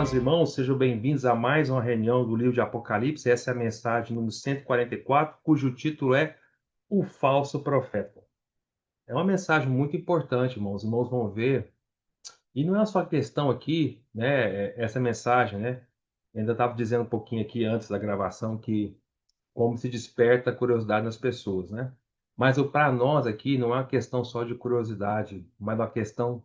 amados irmãos, sejam bem-vindos a mais uma reunião do livro de Apocalipse. Essa é a mensagem número 144, cujo título é O Falso Profeta. É uma mensagem muito importante, irmãos. Os irmãos vão ver. E não é só questão aqui, né? Essa mensagem, né? Eu ainda estava dizendo um pouquinho aqui antes da gravação que como se desperta a curiosidade nas pessoas, né? Mas para nós aqui não é uma questão só de curiosidade, mas uma questão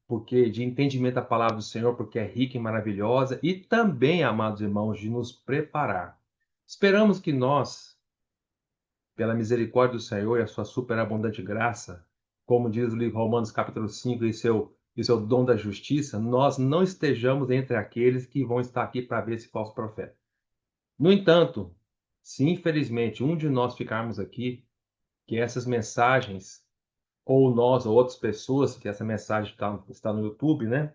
porque de entendimento da palavra do Senhor, porque é rica e maravilhosa, e também, amados irmãos, de nos preparar. Esperamos que nós, pela misericórdia do Senhor e a sua superabundante graça, como diz o livro Romanos capítulo 5, e seu dom da justiça, nós não estejamos entre aqueles que vão estar aqui para ver esse falso profeta. No entanto, se infelizmente um de nós ficarmos aqui, que essas mensagens, ou nós ou outras pessoas, que essa mensagem está no YouTube, né?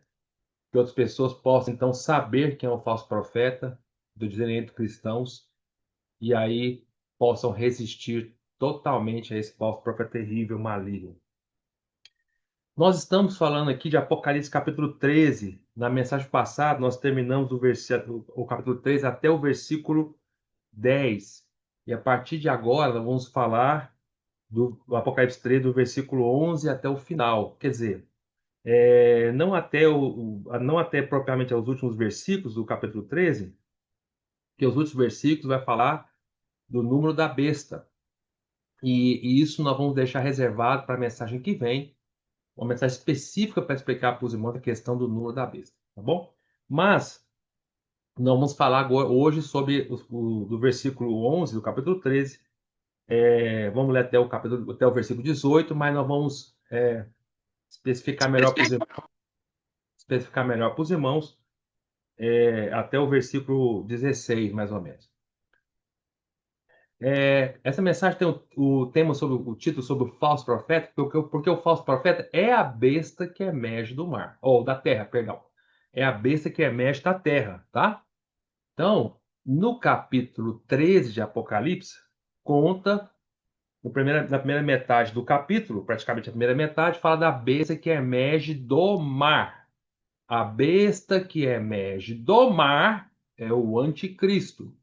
Que outras pessoas possam então saber quem é o falso profeta, do dizimento cristãos, e aí possam resistir totalmente a esse falso profeta terrível, maligno. Nós estamos falando aqui de Apocalipse capítulo 13. Na mensagem passada, nós terminamos o capítulo 13 até o versículo 10. E a partir de agora, nós vamos falar do Apocalipse 13, do versículo 11 até o final. Quer dizer, não até propriamente aos últimos versículos do capítulo 13, que os últimos versículos vai falar do número da besta. E isso nós vamos deixar reservado para a mensagem que vem, uma mensagem específica para explicar para os irmãos a questão do número da besta, tá bom? Mas nós vamos falar agora, hoje sobre do versículo 11 do capítulo 13. Vamos ler até o versículo 18, mas nós vamos especificar melhor para os irmãos até o versículo 16, mais ou menos. Essa mensagem tem o tema sobre o título sobre o falso profeta, porque o falso profeta é a besta que emerge do mar, ou da terra, perdão. É a besta que emerge da terra, tá? Então, no capítulo 13 de Apocalipse, conta, na primeira metade do capítulo, praticamente a primeira metade, fala da besta que emerge do mar. A besta que emerge do mar é o anticristo.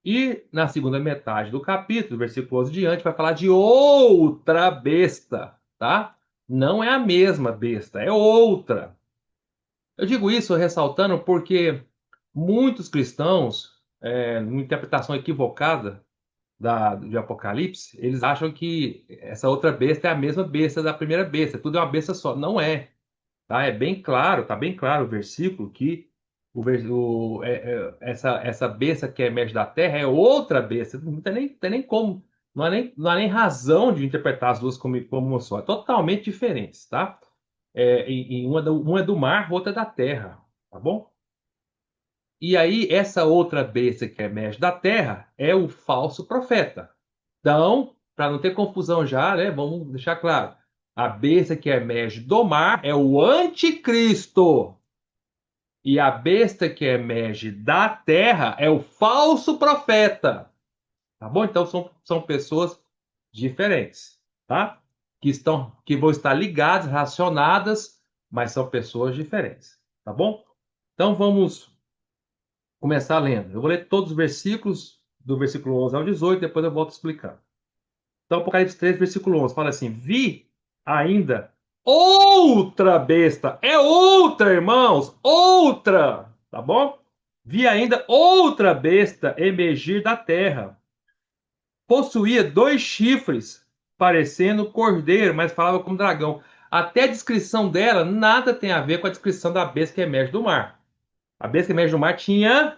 E na segunda metade do capítulo, versículo 11 diante, vai falar de outra besta, tá? Não é a mesma besta, é outra. Eu digo isso ressaltando porque muitos cristãos, numa interpretação equivocada de Apocalipse, eles acham que essa outra besta é a mesma besta da primeira besta, tudo é uma besta só. Não é. Tá? É bem claro, tá bem claro o versículo que essa besta que emerge da terra é outra besta. Não tem nem como, não há nem razão de interpretar as duas como uma só. É totalmente diferentes, tá? Uma é do mar, outra é da terra, tá bom? E aí, essa outra besta que emerge da terra é o falso profeta. Então, para não ter confusão já, né? Vamos deixar claro. A besta que emerge do mar é o anticristo. E a besta que emerge da terra é o falso profeta. Tá bom? Então são pessoas diferentes, tá? Que vão estar ligadas, relacionadas, mas são pessoas diferentes, tá bom? Então vamos começar lendo. Eu vou ler todos os versículos, do versículo 11 ao 18, depois eu volto explicando. Então, Apocalipse 3, versículo 11, fala assim: Vi ainda outra besta. É outra, irmãos, outra, tá bom? Vi ainda outra besta emergir da terra. Possuía 2 chifres, parecendo cordeiro, mas falava como dragão. Até a descrição dela nada tem a ver com a descrição da besta que emerge do mar. A besta que emerge do mar tinha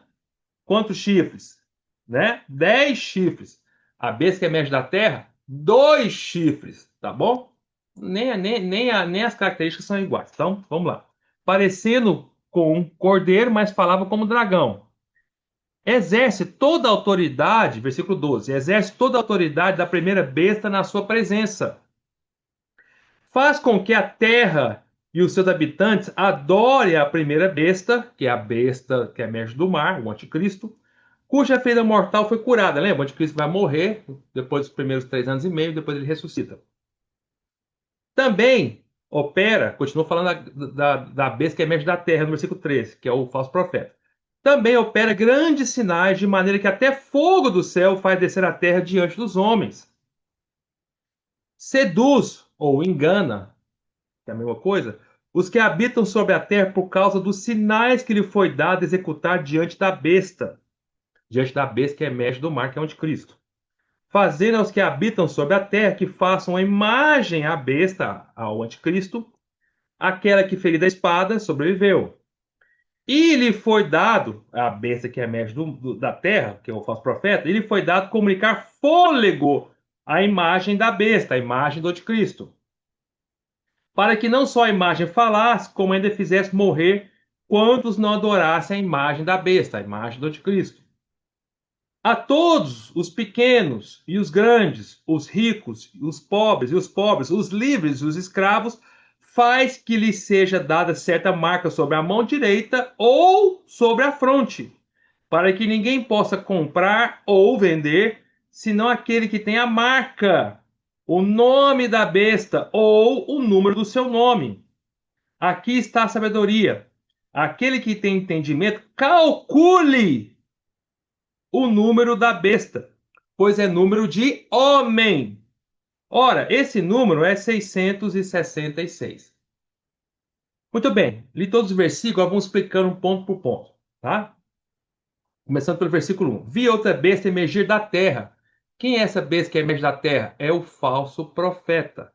quantos chifres? Né? 10 chifres. A besta que emerge da terra, 2 chifres, tá bom? Nem as características são iguais. Então, vamos lá. Parecendo com um cordeiro, mas falava como dragão. Exerce toda a autoridade, versículo 12, exerce toda a autoridade da primeira besta na sua presença. Faz com que a terra e os seus habitantes adorem a primeira besta, que é a besta que emerge do mar, o anticristo, cuja ferida mortal foi curada. Lembra? O anticristo vai morrer depois dos primeiros 3 anos e meio, depois ele ressuscita. Também opera, continua falando da besta que emerge da terra, no versículo 13, que é o falso profeta. Também opera grandes sinais, de maneira que até fogo do céu faz descer a terra diante dos homens. Seduz ou engana, que é a mesma coisa, os que habitam sobre a terra por causa dos sinais que lhe foi dado executar diante da besta que emerge do mar, que é o anticristo. Fazendo aos que habitam sobre a terra que façam a imagem à besta, ao anticristo, aquela que ferida a espada sobreviveu. E lhe foi dado, a besta que emerge da terra, que é o falso profeta, e lhe foi dado comunicar fôlego à imagem da besta, a imagem do anticristo, para que não só a imagem falasse, como ainda fizesse morrer quantos não adorassem a imagem da besta, a imagem do anticristo. A todos, os pequenos e os grandes, os ricos, os pobres, os livres e os escravos, faz que lhe seja dada certa marca sobre a mão direita ou sobre a fronte, para que ninguém possa comprar ou vender, senão aquele que tem a marca, o nome da besta ou o número do seu nome. Aqui está a sabedoria. Aquele que tem entendimento, calcule o número da besta, pois é número de homem. Ora, esse número é 666. Muito bem, li todos os versículos, vamos explicando um ponto por ponto, tá? Começando pelo versículo 1. Vi outra besta emergir da terra. Quem é essa besta que emerge da terra? É o falso profeta.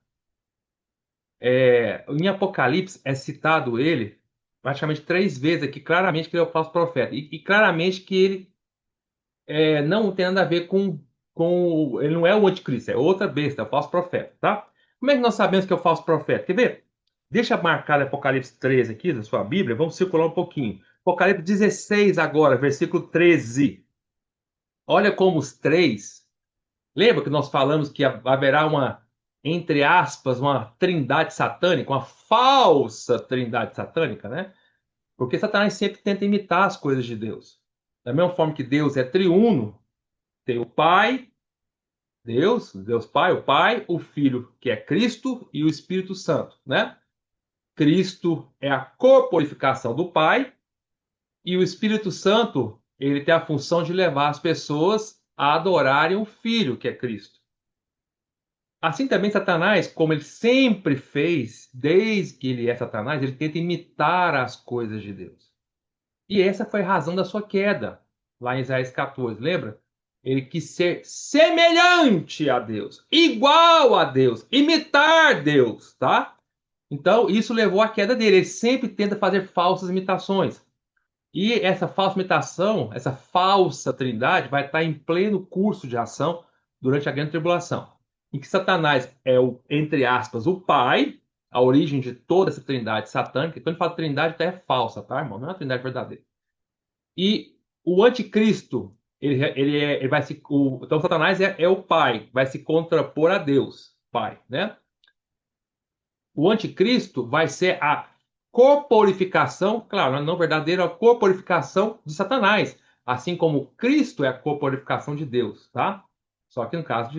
Em Apocalipse é citado ele praticamente 3 vezes aqui, claramente que ele é o falso profeta. E claramente que ele não tem nada a ver com. Ele não é o anticristo, é outra besta, é o falso profeta, tá? Como é que nós sabemos que é o falso profeta? Quer ver? Deixa marcado Apocalipse 13 aqui na sua Bíblia, vamos circular um pouquinho. Apocalipse 16 agora, versículo 13. Olha como os três. Lembra que nós falamos que haverá uma, entre aspas, uma trindade satânica, uma falsa trindade satânica, né? Porque Satanás sempre tenta imitar as coisas de Deus. Da mesma forma que Deus é triuno, tem o Pai, Deus Pai, o Pai, o Filho, que é Cristo, e o Espírito Santo, né? Cristo é a corporificação do Pai, e o Espírito Santo, ele tem a função de levar as pessoas a adorarem o Filho, que é Cristo. Assim também Satanás, como ele sempre fez, desde que ele é Satanás, ele tenta imitar as coisas de Deus. E essa foi a razão da sua queda, lá em Isaías 14, lembra? Ele quis ser semelhante a Deus, igual a Deus, imitar Deus, tá? Então, isso levou à queda dele. Ele sempre tenta fazer falsas imitações. E essa falsa imitação, essa falsa trindade, vai estar em pleno curso de ação durante a grande tribulação. Em que Satanás é o, entre aspas, o pai, a origem de toda essa trindade satânica. Quando a gente fala trindade, até é falsa, tá, irmão? Não é uma trindade verdadeira. E o anticristo, ele vai se. Então, Satanás é o pai, vai se contrapor a Deus, pai, né? O anticristo vai ser a corporificação, claro, não verdadeira, a corporificação de Satanás, assim como Cristo é a corporificação de Deus, tá? Só que no caso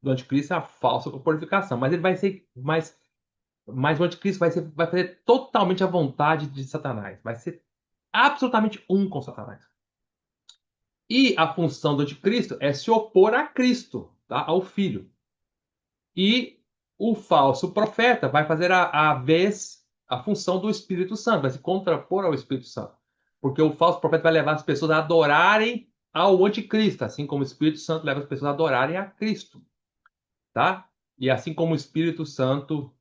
do anticristo é a falsa corporificação, mas ele vai ser mas o anticristo vai fazer totalmente a vontade de Satanás, vai ser absolutamente um com Satanás. E a função do anticristo é se opor a Cristo, tá? Ao Filho. E o falso profeta vai fazer a função do Espírito Santo, vai se contrapor ao Espírito Santo. Porque o falso profeta vai levar as pessoas a adorarem ao anticristo, assim como o Espírito Santo leva as pessoas a adorarem a Cristo, tá? E assim como o Espírito Santo,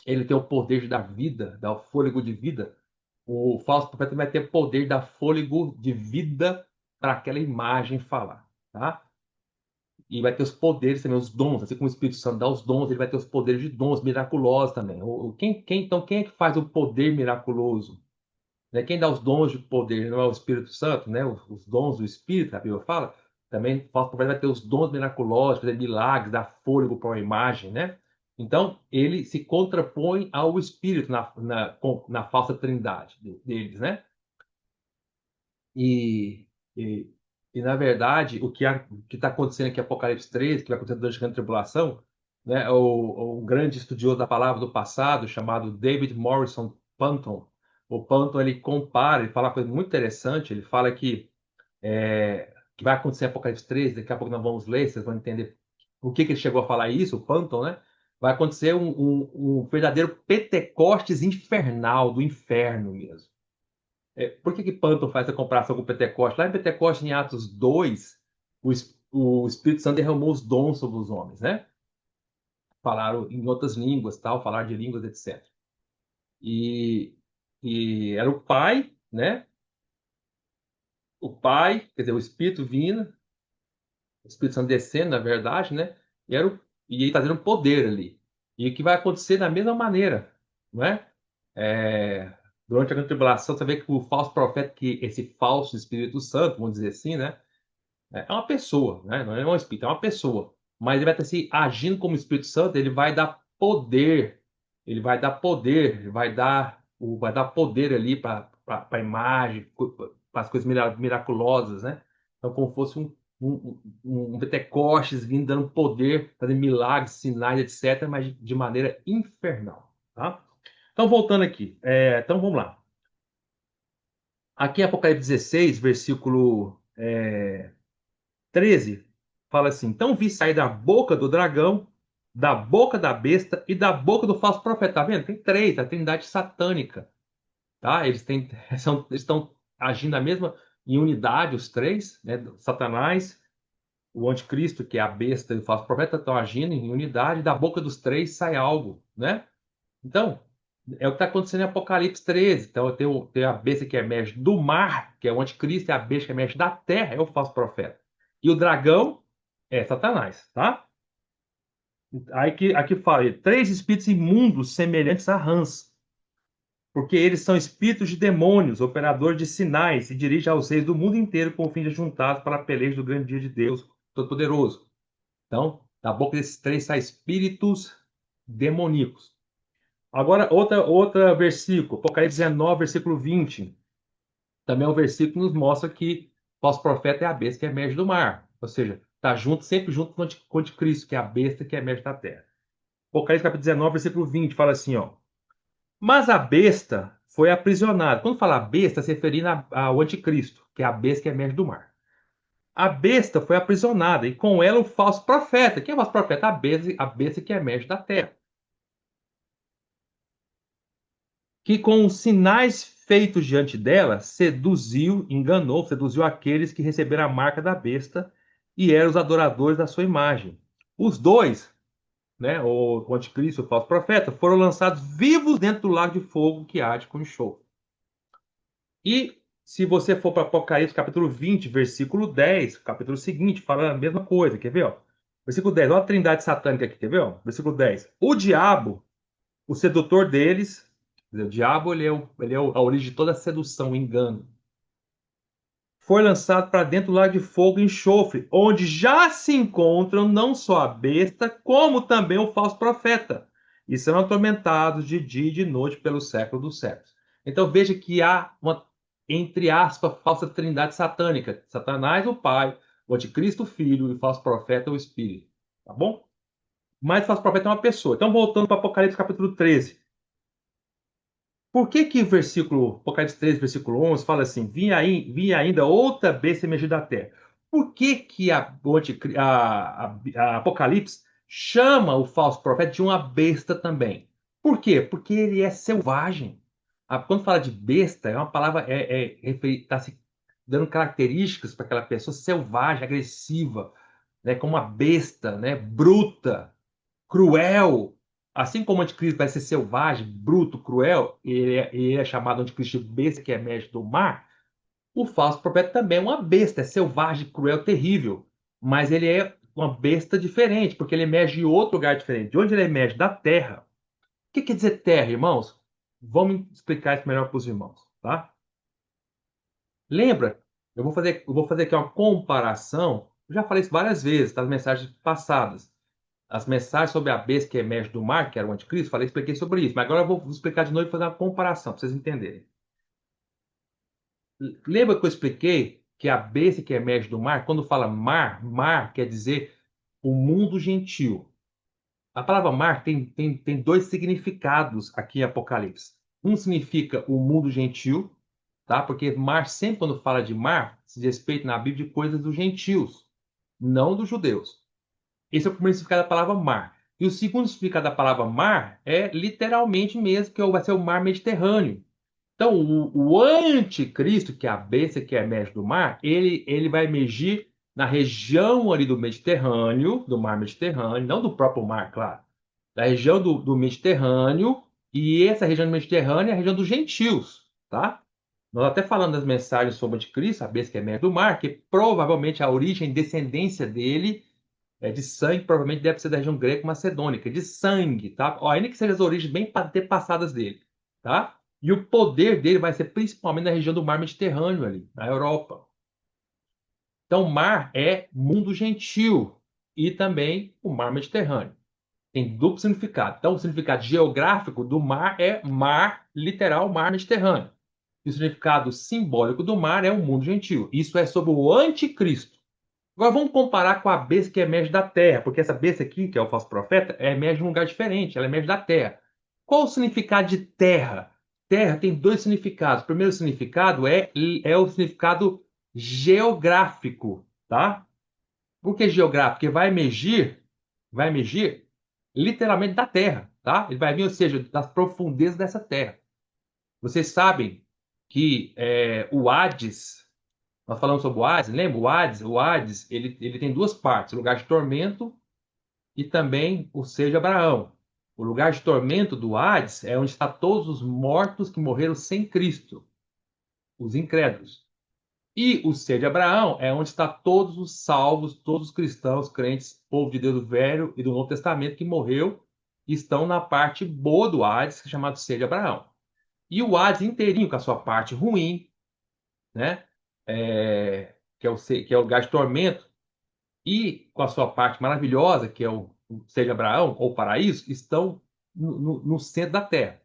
ele tem o poder de dar vida, dar o fôlego de vida, o falso profeta vai ter o poder de dar fôlego de vida para aquela imagem falar, tá? E vai ter os poderes também, os dons, assim como o Espírito Santo dá os dons, ele vai ter os poderes de dons miraculosos também. Então, quem é que faz o poder miraculoso? Né? Quem dá os dons de poder não é o Espírito Santo, né? Os dons do Espírito, a Bíblia fala. Também o falso profeta vai ter os dons miraculosos, fazer milagres, dar fôlego para uma imagem, né? Então, ele se contrapõe ao Espírito na falsa trindade deles, né? E, e, na verdade, o que está acontecendo aqui em Apocalipse 13, que vai acontecer durante a grande tribulação, né? O grande estudioso da palavra do passado, chamado David Morrison Panton. O Panton, ele compara, ele fala uma coisa muito interessante, ele fala que vai acontecer em Apocalipse 13, daqui a pouco nós vamos ler, vocês vão entender por que ele chegou a falar isso, o Panton, né? Vai acontecer um verdadeiro Pentecostes infernal, do inferno mesmo. Por que Panton faz a comparação com o Pentecostes? Lá em Pentecostes, em Atos 2, o Espírito Santo derramou os dons sobre os homens, né? Falaram em outras línguas, tal, falar de línguas, etc. E, e era o Pai, né? O Pai, quer dizer, o Espírito vindo, o Espírito Santo descendo, na verdade, né? E ele trazendo poder ali. E o que vai acontecer da mesma maneira, não é? É, durante a grande tribulação, você vê que o falso profeta, que esse falso Espírito Santo, vamos dizer assim, né? É uma pessoa, né? Não é um espírito, é uma pessoa. Mas ele vai estar se agindo como Espírito Santo, ele vai dar poder. Ele vai dar poder, ele vai dar poder ali para a imagem, para as coisas miraculosas, né? Então, como fosse um Pentecostes vindo dando poder, fazendo milagres, sinais, etc., mas de maneira infernal, tá? Então, voltando aqui. Então, vamos lá. Aqui em Apocalipse 16, versículo 13, fala assim: Então vi sair da boca do dragão, da boca da besta e da boca do falso profeta. Tá vendo? Tem três, a trindade satânica. Tá? Eles estão agindo na mesma, em unidade, os três, né? Satanás, o anticristo, que é a besta e o falso profeta, estão agindo em unidade. Da boca dos três sai algo, né? Então, é o que está acontecendo em Apocalipse 13. Então, tem a besta que emerge do mar, que é o anticristo, e a besta que emerge da terra, é o falso profeta. E o dragão é Satanás, tá? Aqui fala, três espíritos imundos semelhantes a rãs, porque eles são espíritos de demônios, operadores de sinais, e dirigem aos reis do mundo inteiro com o fim de juntados para a peleja do grande dia de Deus Todo-Poderoso. Então, da boca desses três saem espíritos demoníacos. Agora, outra versículo, Apocalipse 19, versículo 20. Também é um versículo que nos mostra que o falso profeta é a besta que emerge do mar. Ou seja, está sempre junto com o anticristo, que é a besta que emerge da terra. Apocalipse capítulo 19, versículo 20, fala assim, ó. Mas a besta foi aprisionada. Quando fala besta, se referindo ao anticristo, que é a besta que emerge do mar. A besta foi aprisionada, e com ela o falso profeta. Quem é o falso profeta? A besta que emerge da terra. Que com os sinais feitos diante dela, seduziu aqueles que receberam a marca da besta e eram os adoradores da sua imagem. Os dois, né, o anticristo e o falso profeta, foram lançados vivos dentro do lago de fogo que arde com enxofre. E se você for para Apocalipse capítulo 20, versículo 10, capítulo seguinte, fala a mesma coisa, quer ver? Ó? Versículo 10, olha a trindade satânica aqui, quer ver? Ó? Versículo 10. O diabo, o sedutor deles, o diabo ele é a origem de toda a sedução, o engano. Foi lançado para dentro do lago de fogo e enxofre, onde já se encontram não só a besta, como também o falso profeta, e serão atormentados de dia e de noite pelo século dos séculos. Então veja que há uma, entre aspas, falsa trindade satânica: Satanás, o Pai, o Anticristo, o Filho, e o falso profeta, o Espírito. Tá bom? Mas o falso profeta é uma pessoa. Então, voltando para Apocalipse capítulo 13. Por que o versículo, Apocalipse 13, versículo 11, fala assim: vi ainda outra besta emergir da terra? Por que a Apocalipse chama o falso profeta de uma besta também? Por quê? Porque ele é selvagem. Quando fala de besta, é uma palavra, está se dando características para aquela pessoa selvagem, agressiva, né, como uma besta, né, bruta, cruel. Assim como o anticristo vai ser selvagem, bruto, cruel, ele é chamado anticristo de besta, que é mestre do mar, o falso profeta também é uma besta, é selvagem, cruel, terrível. Mas ele é uma besta diferente, porque ele emerge em outro lugar diferente. De onde ele emerge? Da terra. O que quer dizer terra, irmãos? Vamos explicar isso melhor para os irmãos, tá? Lembra? Eu vou fazer aqui uma comparação. Eu já falei isso várias vezes, nas mensagens passadas. As mensagens sobre a besta que emerge do mar, que era o anticristo, expliquei sobre isso. Mas agora eu vou explicar de novo e fazer uma comparação, para vocês entenderem. Lembra que eu expliquei que a besta que emerge do mar, quando fala mar, mar quer dizer o mundo gentil. A palavra mar tem dois significados aqui em Apocalipse. Um significa o mundo gentil, tá? Porque mar, sempre quando fala de mar, se diz respeito na Bíblia de coisas dos gentios, não dos judeus. Esse é o primeiro significado da palavra mar. E o segundo significado da palavra mar é literalmente mesmo, que vai ser o mar Mediterrâneo. Então, o anticristo, que é a besta que emerge do mar, ele vai emergir na região ali do Mediterrâneo, do mar Mediterrâneo, não do próprio mar, claro, da região do Mediterrâneo, e essa região do Mediterrâneo é a região dos gentios, tá? Nós até falando das mensagens sobre o anticristo, a besta que emerge do mar, que provavelmente a origem e descendência dele é de sangue, provavelmente deve ser da região greco-macedônica, de sangue, tá? Ó, ainda que sejam as origens bem antepassadas dele, tá? E o poder dele vai ser principalmente na região do mar Mediterrâneo ali, na Europa. Então, mar é mundo gentil e também o mar Mediterrâneo. Tem duplo significado. Então, o significado geográfico do mar é mar, literal, mar Mediterrâneo. E o significado simbólico do mar é o mundo gentil. Isso é sobre o anticristo. Agora vamos comparar com a besta que emerge da terra, porque essa besta aqui, que é o falso profeta, emerge de um lugar diferente, ela emerge da terra. Qual o significado de terra? Terra tem dois significados. O primeiro significado é o significado geográfico, tá? Por que geográfico? Porque vai emergir literalmente da terra, tá? Ele vai vir, ou seja, das profundezas dessa terra. Vocês sabem que o Hades, nós falamos sobre o Hades, lembra? O Hades ele tem duas partes, o lugar de tormento e também o seio de Abraão. O lugar de tormento do Hades é onde estão todos os mortos que morreram sem Cristo, os incrédulos. E o seio de Abraão é onde estão todos os salvos, todos os cristãos, crentes, povo de Deus do Velho e do Novo Testamento que morreu e estão na parte boa do Hades, que é chamado seio de Abraão. E o Hades inteirinho, com a sua parte ruim, né? Que é o lugar de tormento, e com a sua parte maravilhosa, que é o seja Abraão ou o paraíso, estão no centro da Terra.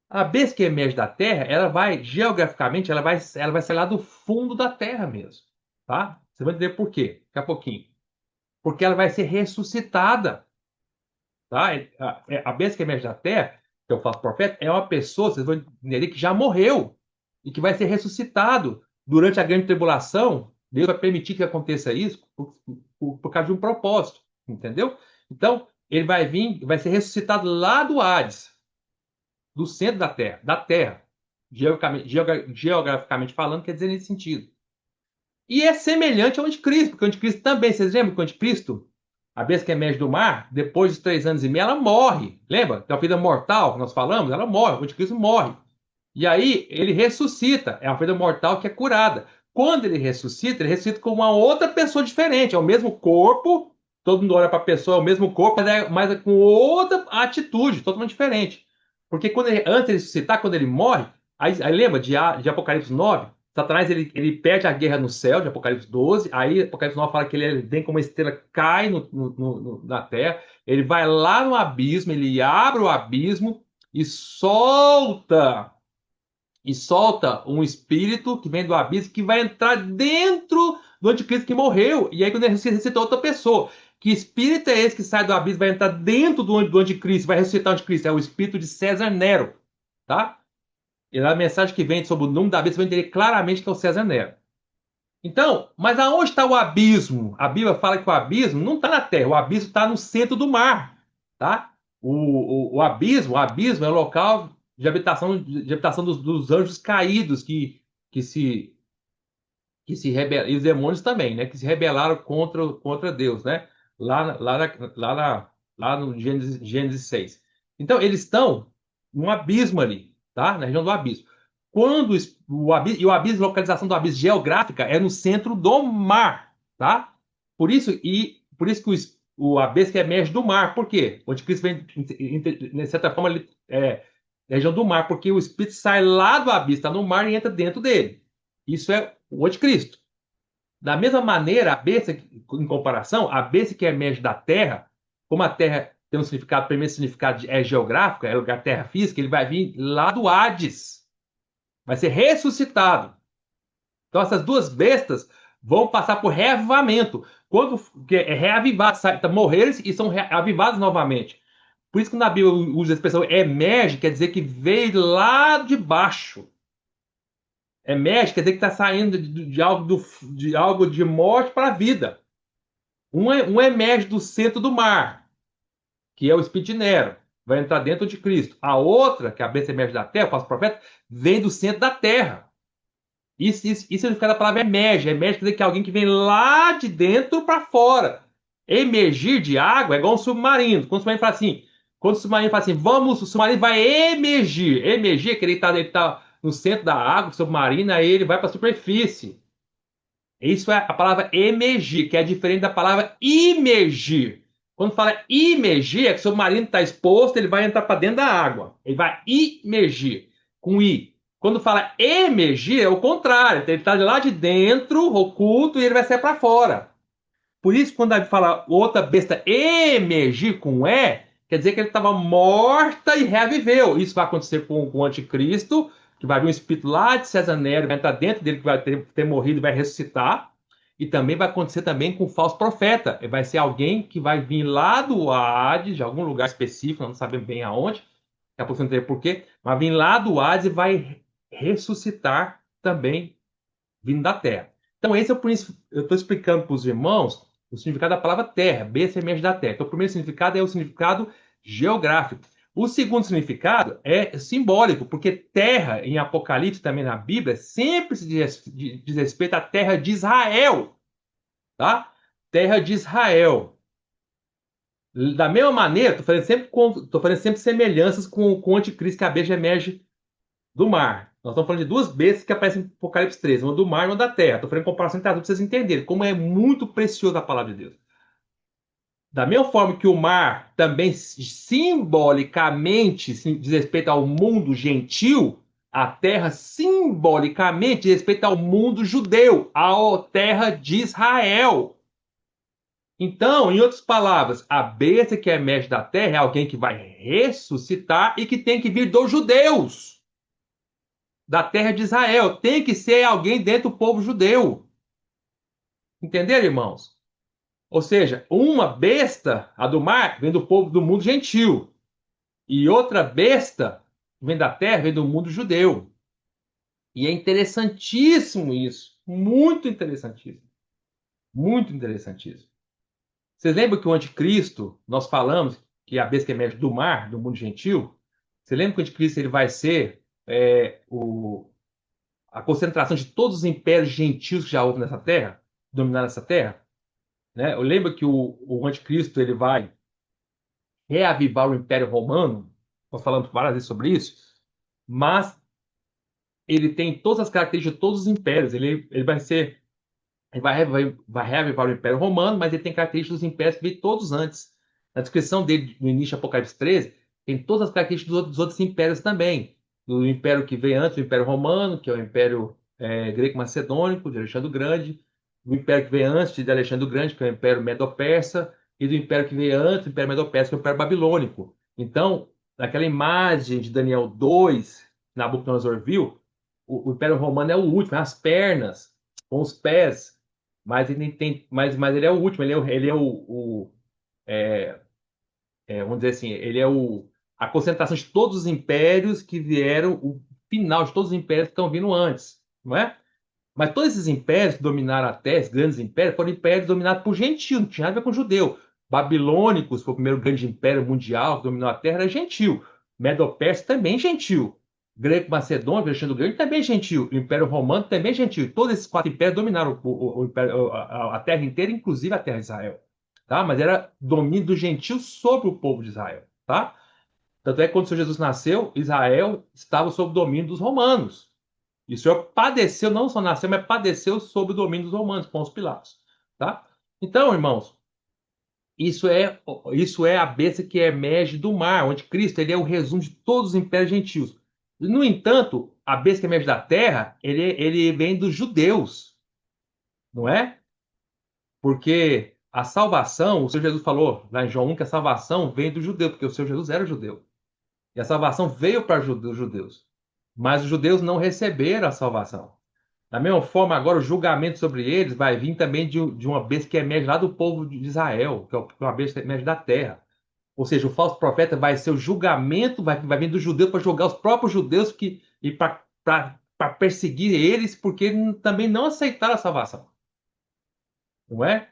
A besta que emerge da Terra, ela vai, geograficamente, ela vai sair lá do fundo da Terra mesmo. Tá? Você vai entender por quê, daqui a pouquinho. Porque ela vai ser ressuscitada. Tá? A besta que emerge da Terra, que é o falso profeta, é uma pessoa, vocês vão entender, que já morreu e que vai ser ressuscitado durante a grande tribulação. Deus vai permitir que aconteça isso por causa de um propósito, entendeu? Então, ele vai vir, vai ser ressuscitado lá do Hades, do centro da Terra, geograficamente falando, quer dizer nesse sentido. E é semelhante ao anticristo, porque o anticristo também, vocês lembram que o anticristo, a besta que emerge do mar, depois dos 3 anos e meio, ela morre. Lembra? Que é a vida mortal que nós falamos, ela morre, o anticristo morre. E aí ele ressuscita, é uma vida mortal que é curada. Quando ele ressuscita com uma outra pessoa diferente, é o mesmo corpo, todo mundo olha para a pessoa, é o mesmo corpo, mas é com outra atitude, totalmente diferente. Porque antes de ressuscitar, quando ele morre, aí lembra de Apocalipse 9? Satanás ele perde a guerra no céu, de Apocalipse 12. Aí Apocalipse 9 fala que ele vem como uma estrela, cai na terra. Ele vai lá no abismo, ele abre o abismo e solta um espírito que vem do abismo que vai entrar dentro do anticristo que morreu. E aí, quando ele ressuscita outra pessoa, que espírito é esse que sai do abismo, vai entrar dentro do anticristo, vai ressuscitar o anticristo? É o espírito de César Nero, tá? E na mensagem que vem sobre o nome da besta, você vai entender claramente que é o César Nero. Então, mas aonde está o abismo? A Bíblia fala que o abismo não está na terra, o abismo está no centro do mar, tá? O abismo é o local de habitação dos anjos caídos que se rebelam, e os demônios também, né? Que se rebelaram contra Deus, né? Lá no Gênesis 6. Então, eles estão num abismo ali, tá? Na região do abismo. Quando o abismo, localização do abismo geográfica é no centro do mar, tá? Por isso que o abismo que emerge do mar. Por quê? O anticristo vem, de certa forma, na região do mar, porque o espírito sai lá do abismo, está no mar e entra dentro dele. Isso é o anticristo. Da mesma maneira, a besta, em comparação, a besta que emerge da terra, como a terra tem um significado, o primeiro significado é geográfico, é lugar terra física, ele vai vir lá do Hades, vai ser ressuscitado. Então, essas duas bestas vão passar por reavivamento. Quando que é reavivar, morreram e são avivados novamente. Por isso que na Bíblia usa a expressão emerge, quer dizer que veio lá de baixo. Emerge quer dizer que está saindo de algo de morte para a vida. Um emerge do centro do mar, que é o Espírito de Nero, vai entrar dentro de Cristo. A outra, que é a besta emerge da terra, o falso profeta, vem do centro da terra. Isso significa a palavra emerge. Emerge quer dizer que é alguém que vem lá de dentro para fora. Emergir de água é igual um submarino. Quando o submarino fala assim, vamos, o submarino vai emergir. Emergir é que ele tá no centro da água, submarino, aí ele vai para a superfície. Isso é a palavra emergir, que é diferente da palavra imergir. Quando fala imergir, é que o submarino está exposto, ele vai entrar para dentro da água. Ele vai imergir, com I. Quando fala emergir, é o contrário. Ele está de lá de dentro, oculto, e ele vai sair para fora. Por isso, quando a gente fala outra besta emergir com E, quer dizer que ele estava morta e reaviveu. Isso vai acontecer com o anticristo, que vai vir um espírito lá de César Nero, vai entrar dentro dele, que vai ter morrido e vai ressuscitar. E também vai acontecer também com o falso profeta. Ele vai ser alguém que vai vir lá do Hades, de algum lugar específico, não sabemos bem aonde, daqui a pouco não sei porquê, mas vir lá do Hades e vai ressuscitar também vindo da terra. Então, esse é o princípio. Eu estou explicando para os irmãos o significado da palavra terra, besta emerge da terra. Então, o primeiro significado é o significado geográfico. O segundo significado é simbólico, porque terra, em Apocalipse, também na Bíblia, sempre se diz respeito à terra de Israel. Tá? Terra de Israel. Da mesma maneira, estou fazendo sempre semelhanças com o anticristo, que a besta emerge do mar. Nós estamos falando de duas bestas que aparecem em Apocalipse 13, uma do mar e uma da terra. Estou fazendo comparação entre as duas para vocês entenderem como é muito preciosa a palavra de Deus. Da mesma forma que o mar também simbolicamente diz respeito ao mundo gentil, a terra simbolicamente diz respeito ao mundo judeu, à terra de Israel. Então, em outras palavras, a besta que emerge da terra é alguém que vai ressuscitar e que tem que vir dos judeus, da terra de Israel. Tem que ser alguém dentro do povo judeu. Entenderam, irmãos? Ou seja, uma besta, a do mar, vem do povo do mundo gentil. E outra besta vem da terra, vem do mundo judeu. E é interessantíssimo isso. Muito interessantíssimo. Muito interessantíssimo. Vocês lembram que o anticristo, nós falamos que é a besta que emerge do mar, do mundo gentil? Você lembra que o anticristo ele vai ser a concentração de todos os impérios gentios que já houve nessa terra, dominar essa terra? Né? Eu lembro que o anticristo ele vai reavivar o Império Romano, nós falamos várias vezes sobre isso, mas ele tem todas as características de todos os impérios. Ele vai ser, ele vai reavivar o Império Romano, mas ele tem características dos impérios que veio todos antes. Na descrição dele, no início de Apocalipse 13, tem todas as características dos outros impérios também. Do império que veio antes, o Império Romano, que é o Império Greco-Macedônico, de Alexandre o Grande, do Império que veio antes de Alexandre o Grande, que é o Império Medo-Persa, e do Império que veio antes, o Império Medo-Persa, que é o Império Babilônico. Então, naquela imagem de Daniel 2, Nabucodonosor viu, o Império Romano é o último, é as pernas, com os pés, mas ele tem, mas ele é o último, ele é vamos dizer assim, ele é a concentração de todos os impérios que vieram, o final de todos os impérios que estão vindo antes, não é? Mas todos esses impérios que dominaram a terra, esses grandes impérios, foram impérios dominados por gentios, não tinha nada a ver com judeu. Babilônicos foi o primeiro grande império mundial que dominou a terra, era gentil. Medo-Persa também gentil. Greco-Macedônio, Alexandre o Grande também gentil. O Império Romano também gentil. Todos esses quatro impérios dominaram a terra inteira, inclusive a terra de Israel. Tá? Mas era domínio do gentil sobre o povo de Israel. Tá? Tanto é que quando o Senhor Jesus nasceu, Israel estava sob o domínio dos romanos. E o Senhor padeceu, não só nasceu, mas padeceu sob o domínio dos romanos, com os Pilatos. Tá? Então, irmãos, isso é a besta que emerge do mar, onde Cristo ele é o resumo de todos os impérios gentios. No entanto, a besta que emerge da terra, ele vem dos judeus, não é? Porque a salvação, o Senhor Jesus falou lá em João 1 que a salvação vem do judeu, porque o Senhor Jesus era judeu. E a salvação veio para os judeus. Mas os judeus não receberam a salvação. Da mesma forma, agora o julgamento sobre eles vai vir também de uma besta que emerge lá do povo de Israel, que é uma besta que emerge da terra. Ou seja, o falso profeta vai ser o julgamento, vai vir dos judeus para julgar os próprios judeus e para perseguir eles, porque também não aceitaram a salvação. Não é?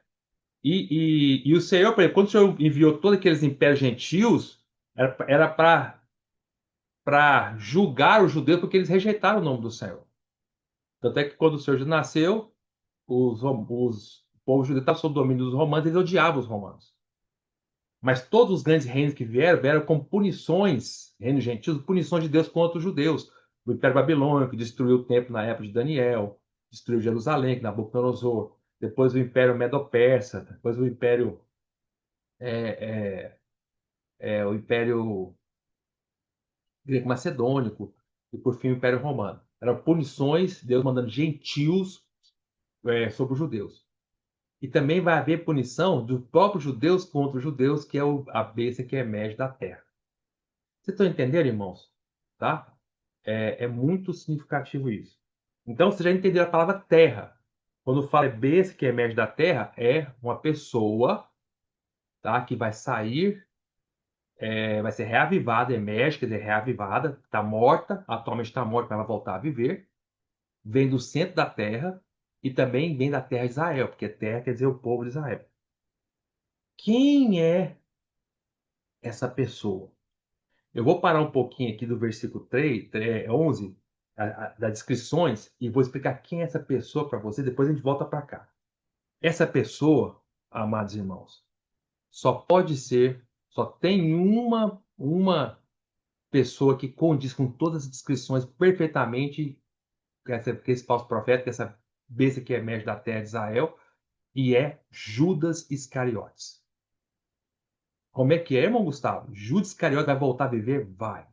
E o Senhor, por exemplo, quando o Senhor enviou todos aqueles impérios gentios, era para julgar os judeus porque eles rejeitaram o nome do Senhor. Tanto é que quando o Senhor nasceu, o povo judeu estava sob o domínio dos romanos, eles odiavam os romanos. Mas todos os grandes reinos que vieram como punições, reinos gentios, punições de Deus contra os judeus. O Império Babilônico destruiu o templo na época de Daniel, destruiu Jerusalém, que Nabucodonosor. Depois o Império Medo-Persa, depois é, o Império Greco-Macedônico e, por fim, o Império Romano. Eram punições, Deus mandando gentios sobre os judeus. E também vai haver punição dos próprios judeus contra os judeus, que é a besta que emerge da terra. Vocês estão entendendo, irmãos? Tá? É muito significativo isso. Então, vocês já entenderam a palavra terra. Quando fala besta que emerge da terra, é uma pessoa, tá, que vai sair, vai ser reavivada, emerge, quer dizer, reavivada, está morta, atualmente está morta, mas vai voltar a viver, vem do centro da terra e também vem da terra de Israel, porque terra quer dizer o povo de Israel. Quem é essa pessoa? Eu vou parar um pouquinho aqui do versículo 11, das descrições, e vou explicar quem é essa pessoa para você, depois a gente volta para cá. Essa pessoa, amados irmãos, só tem uma pessoa que condiz com todas as descrições perfeitamente, que esse falso profeta, que essa besta que emerge da terra de Israel, e é Judas Iscariotes. Como é que é, irmão Gustavo? Judas Iscariotes vai voltar a viver? Vai.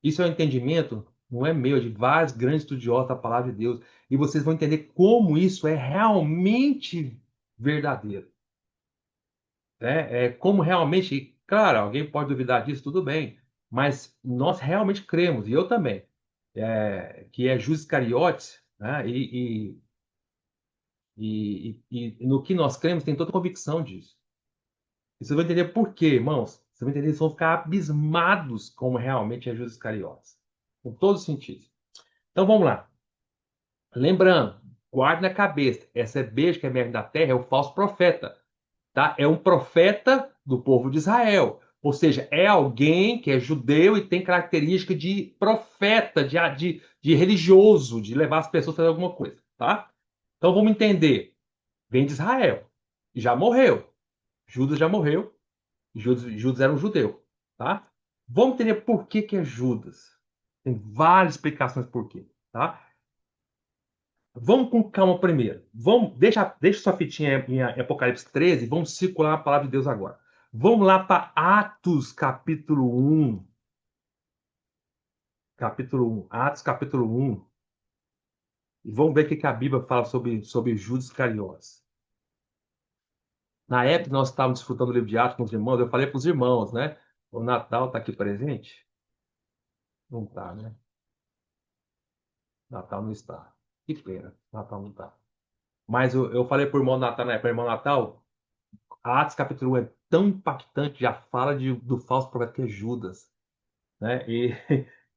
Isso é um entendimento, não é meu, é de vários grandes estudiosos da palavra de Deus. E vocês vão entender como isso é realmente verdadeiro. Como realmente, claro, alguém pode duvidar disso, tudo bem. Mas nós realmente cremos, e eu também, que é Judas Iscariotes, né? E no que nós cremos tem toda convicção disso. E vocês vão entender por quê, irmãos. Vocês vão entender, vocês vão ficar abismados como realmente é Judas Iscariotes. Com todos os sentidos. Então vamos lá. Lembrando, guarde na cabeça, essa besta que emerge da terra é o falso profeta, tá? É um profeta do povo de Israel. Ou seja, é alguém que é judeu e tem característica de profeta, de religioso, de levar as pessoas a fazer alguma coisa, tá? Então vamos entender. Vem de Israel. Já morreu. Judas já morreu. Judas era um judeu, tá? Vamos entender por que é Judas. Tem várias explicações por quê, tá? Vamos com calma primeiro. Deixa sua fitinha em Apocalipse 13, vamos circular a palavra de Deus agora. Vamos lá para Atos capítulo 1. Capítulo 1. Atos capítulo 1. E vamos ver o que a Bíblia fala sobre Judas Iscariotes. Na época nós estávamos desfrutando do livro de Atos com os irmãos, eu falei para os irmãos, né? O Natal está aqui presente? Não está, né? Natal não está. Que pena, Natal não está. Mas eu falei para o irmão Natal, né? Para o irmão Natal, Atos capítulo 1 é tão impactante, já fala do falso profeta que é Judas, né? E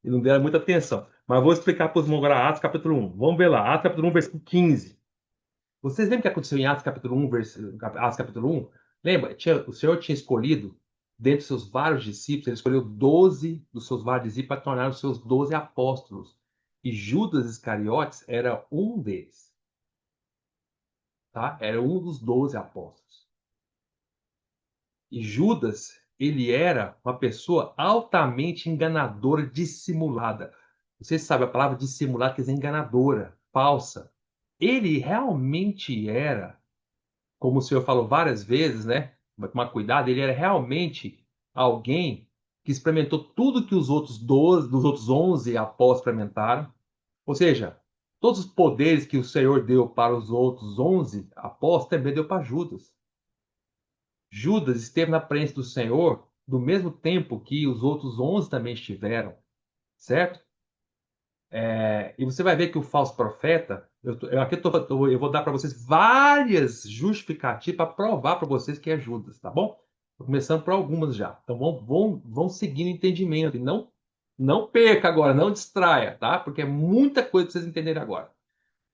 não deram muita atenção. Mas vou explicar para os irmãos agora Atos capítulo 1. Vamos ver lá, Atos capítulo 1, versículo 15. Vocês lembram o que aconteceu em Atos capítulo 1, Atos capítulo 1? Lembra? O Senhor tinha escolhido, dentre os seus vários discípulos, ele escolheu 12 dos seus vários discípulos para tornar os seus 12 apóstolos. E Judas Iscariotes era um deles, tá? Era um dos 12 apóstolos. E Judas, ele era uma pessoa altamente enganadora, dissimulada. Vocês sabem, a palavra dissimulada quer dizer enganadora, falsa. Ele realmente era, como o Senhor falou várias vezes, né? Vai tomar cuidado, ele era realmente alguém que experimentou tudo que os outros 12, dos outros 11 apóstolos experimentaram. Ou seja, todos os poderes que o Senhor deu para os outros 11 apóstolos também deu para Judas. Judas esteve na presença do Senhor do mesmo tempo que os outros 11 também estiveram, certo? E você vai ver que o falso profeta, eu vou dar para vocês várias justificativas para provar para vocês que é Judas, tá bom? Tô começando por algumas já. Então vão seguindo o entendimento e não perca agora, não distraia, tá? Porque é muita coisa para vocês entenderem agora.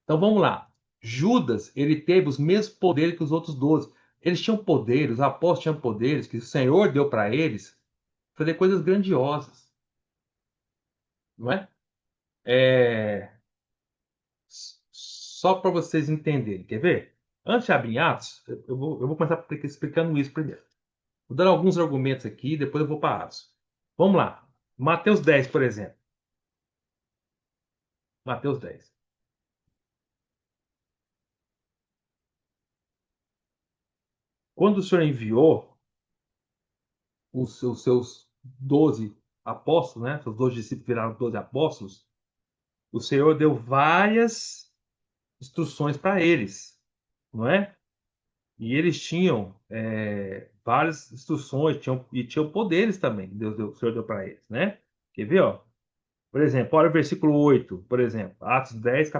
Então vamos lá. Judas, ele teve os mesmos poderes que os outros 12. Eles tinham poderes, os apóstolos tinham poderes que o Senhor deu para eles fazer coisas grandiosas, não é? É, Só para vocês entenderem, quer ver? Antes de abrir em Atos, eu vou começar explicando isso primeiro. Vou dar alguns argumentos aqui, depois eu vou para Atos. Vamos lá. Mateus 10, por exemplo. Mateus 10. Quando o Senhor enviou os seus 12 apóstolos, né? Seus 12 discípulos viraram 12 apóstolos, o Senhor deu várias instruções para eles, não é? E eles tinham várias instruções, tinham poderes também, o Senhor deu para eles, né? Quer ver, ó? Por exemplo, olha o versículo 8, por exemplo, Atos 10,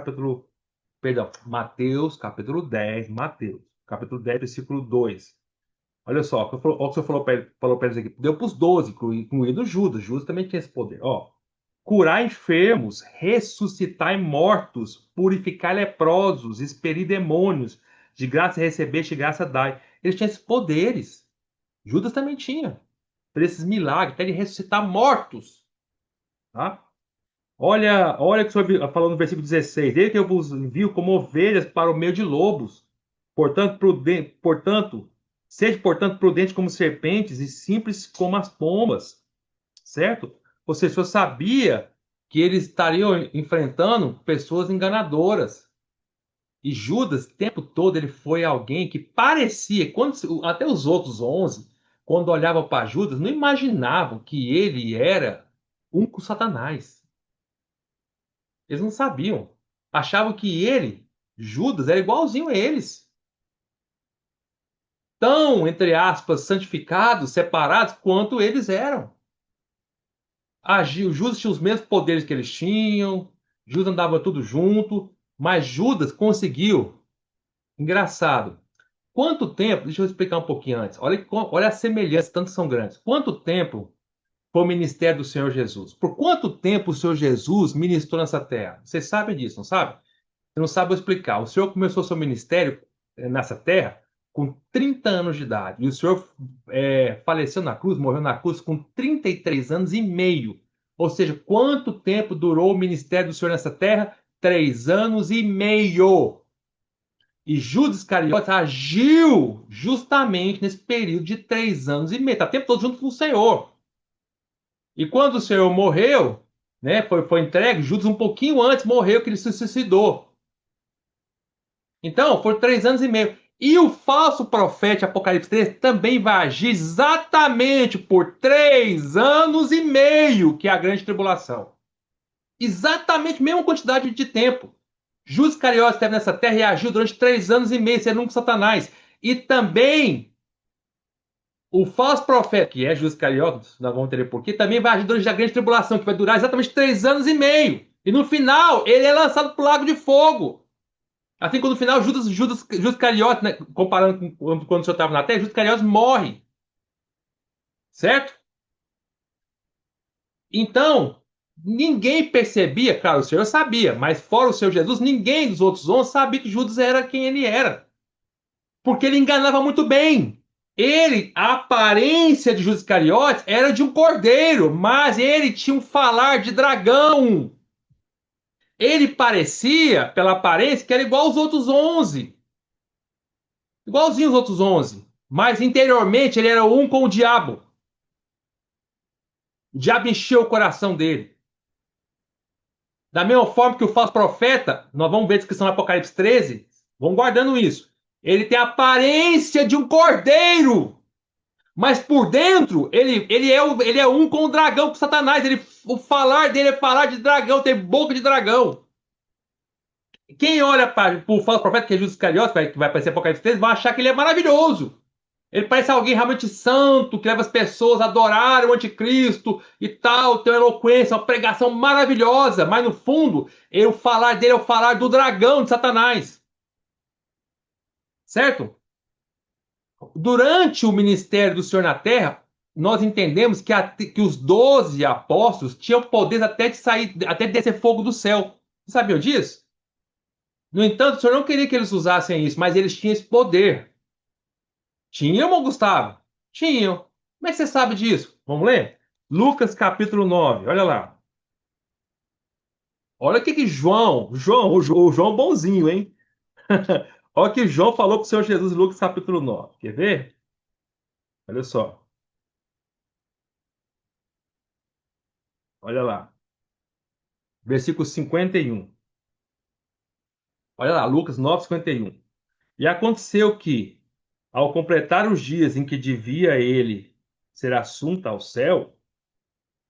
perdão, Mateus, capítulo 10, Mateus, capítulo 10, versículo 2. Olha só, o que o Senhor falou para eles aqui. Deu para os 12, incluindo Judas. Judas também tinha esse poder. Ó, curar enfermos, ressuscitar mortos, purificar leprosos, expelir demônios, de graça recebeste, de graça dai. Eles tinham esses poderes. Judas também tinha. Por esses milagres, até de ressuscitar mortos. Tá? Olha o que o Senhor falou no versículo 16. Ele que eu vos envio como ovelhas para o meio de lobos. Sede, portanto, prudente como serpentes e simples como as pombas. Certo? Ou seja, o Senhor sabia que eles estariam enfrentando pessoas enganadoras. E Judas, o tempo todo, ele foi alguém que parecia, até os outros 11, quando olhavam para Judas, não imaginavam que ele era um com Satanás. Eles não sabiam. Achavam que ele, Judas, era igualzinho a eles. Tão, entre aspas, santificados, separados, quanto eles eram. Judas tinha os mesmos poderes que eles tinham, Judas andava tudo junto, mas Judas conseguiu. Engraçado. Quanto tempo, deixa eu explicar um pouquinho antes. Olha as semelhanças, tanto são grandes. Quanto tempo foi o ministério do Senhor Jesus? Por quanto tempo o Senhor Jesus ministrou nessa terra? Vocês sabem disso, não sabem? Você não sabe eu explicar. O Senhor começou seu ministério nessa terra com 30 anos de idade. E o Senhor faleceu na cruz, morreu na cruz com 33 anos e meio. Ou seja, quanto tempo durou o ministério do Senhor nessa terra? 3 anos e meio. E Judas Iscariotes agiu justamente nesse período de 3 anos e meio. Está o tempo todo junto com o Senhor. E quando o Senhor morreu, né, foi entregue, Judas um pouquinho antes morreu, que ele se suicidou. Então, por 3 anos e meio. E o falso profeta Apocalipse 3 também vai agir exatamente por 3 anos e meio, que é a grande tribulação. Exatamente a mesma quantidade de tempo. Judas Iscariotes esteve nessa terra e agiu durante 3 anos e meio, sendo um com Satanás. E também o falso profeta, que é Judas Iscariotes, nós vamos entender por quê, também vai agir durante a grande tribulação, que vai durar exatamente 3 anos e meio. E no final, ele é lançado para o lago de fogo. Assim, quando no final Judas Iscariotes, né, comparando com quando o Senhor estava na terra, Judas Iscariotes morre. Certo? Então, ninguém percebia, claro, o Senhor sabia, mas fora o Senhor Jesus, ninguém dos outros 11 sabia que Judas era quem ele era. Porque ele enganava muito bem. A aparência de Judas Iscariotes era de um cordeiro, mas ele tinha um falar de dragão. Ele parecia, pela aparência, que era igual aos outros 11. Igualzinho aos outros 11. Mas interiormente ele era um com o diabo. O diabo encheu o coração dele. Da mesma forma que o falso profeta, nós vamos ver a descrição do Apocalipse 13, vamos guardando isso. Ele tem a aparência de um cordeiro. Mas por dentro, ele é um com o dragão, com Satanás. O falar dele é falar de dragão, tem boca de dragão. Quem olha para o falso profeta, que é Judas Iscariotes, que vai aparecer Apocalipse 13, vai achar que ele é maravilhoso. Ele parece alguém realmente santo, que leva as pessoas a adorar o anticristo e tal, tem uma eloquência, uma pregação maravilhosa, mas no fundo, o falar dele é o falar do dragão, de Satanás. Certo? Durante o ministério do Senhor na Terra, nós entendemos que os 12 apóstolos tinham poder até de sair, até de descer fogo do céu. Vocês sabiam disso? No entanto, o Senhor não queria que eles usassem isso, mas eles tinham esse poder. Tinham, ou Gustavo? Tinham. Como é que você sabe disso? Vamos ler? Lucas capítulo 9. Olha lá. Olha o que o João bonzinho, hein? Olha o que João falou para o Senhor Jesus em Lucas capítulo 9. Quer ver? Olha só. Olha lá. Versículo 51. Olha lá, Lucas 9, 51. E aconteceu que, ao completar os dias em que devia ele ser assunto ao céu,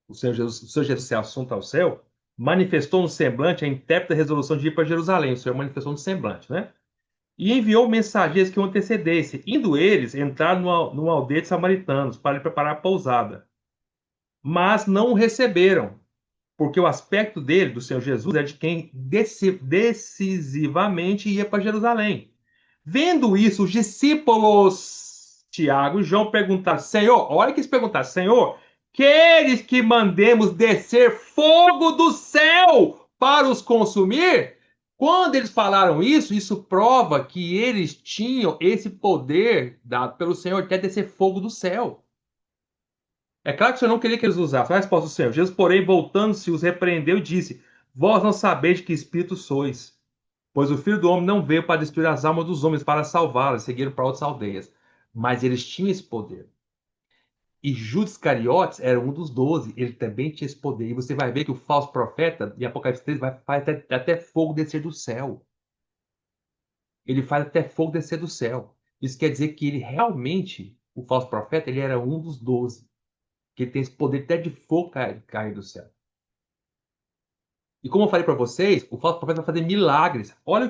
o Senhor Jesus ser assunto ao céu, manifestou no semblante a intrépida resolução de ir para Jerusalém. O Senhor manifestou no semblante, né? E enviou mensageiros que o antecedessem. Indo eles, entraram numa aldeia de samaritanos para lhe preparar a pousada. Mas não o receberam, porque o aspecto dele, do Senhor Jesus, é de quem decisivamente ia para Jerusalém. Vendo isso, os discípulos, Tiago e João, perguntaram: Senhor, olha que eles perguntaram: Senhor, queres que mandemos descer fogo do céu para os consumir? Quando eles falaram isso, isso prova que eles tinham esse poder dado pelo Senhor até descer fogo do céu. É claro que o Senhor não queria que eles usassem. A resposta do Senhor: Jesus, porém, voltando-se, os repreendeu e disse: Vós não sabeis de que espírito sois, pois o Filho do Homem não veio para destruir as almas dos homens, para salvá-las, seguiram para outras aldeias. Mas eles tinham esse poder. E Judas Iscariotes era um dos 12, ele também tinha esse poder. E você vai ver que o falso profeta, em Apocalipse 13, faz até fogo descer do céu. Ele faz até fogo descer do céu. Isso quer dizer que ele realmente, o falso profeta, ele era um dos 12. Que ele tem esse poder até de fogo cair do céu. E como eu falei para vocês, o falso profeta vai fazer milagres. Olha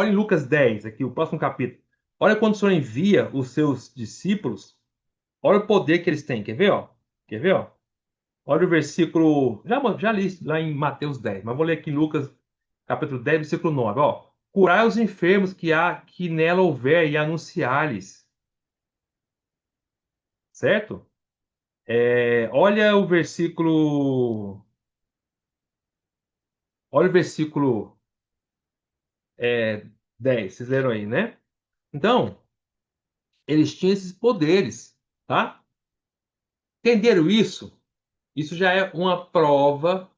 em Lucas 10, aqui, o próximo capítulo. Olha quando o Senhor envia os seus discípulos. Olha o poder que eles têm. Quer ver? Ó? Quer ver? Ó? Olha o versículo. Já li lá em Mateus 10, mas vou ler aqui em Lucas capítulo 10, versículo 9. Ó. Curai os enfermos que nela houver e anunciar-lhes. Certo? Olha o versículo. Olha o versículo 10. Vocês leram aí, né? Então, eles tinham esses poderes, tá? Entenderam isso? Isso já é uma prova,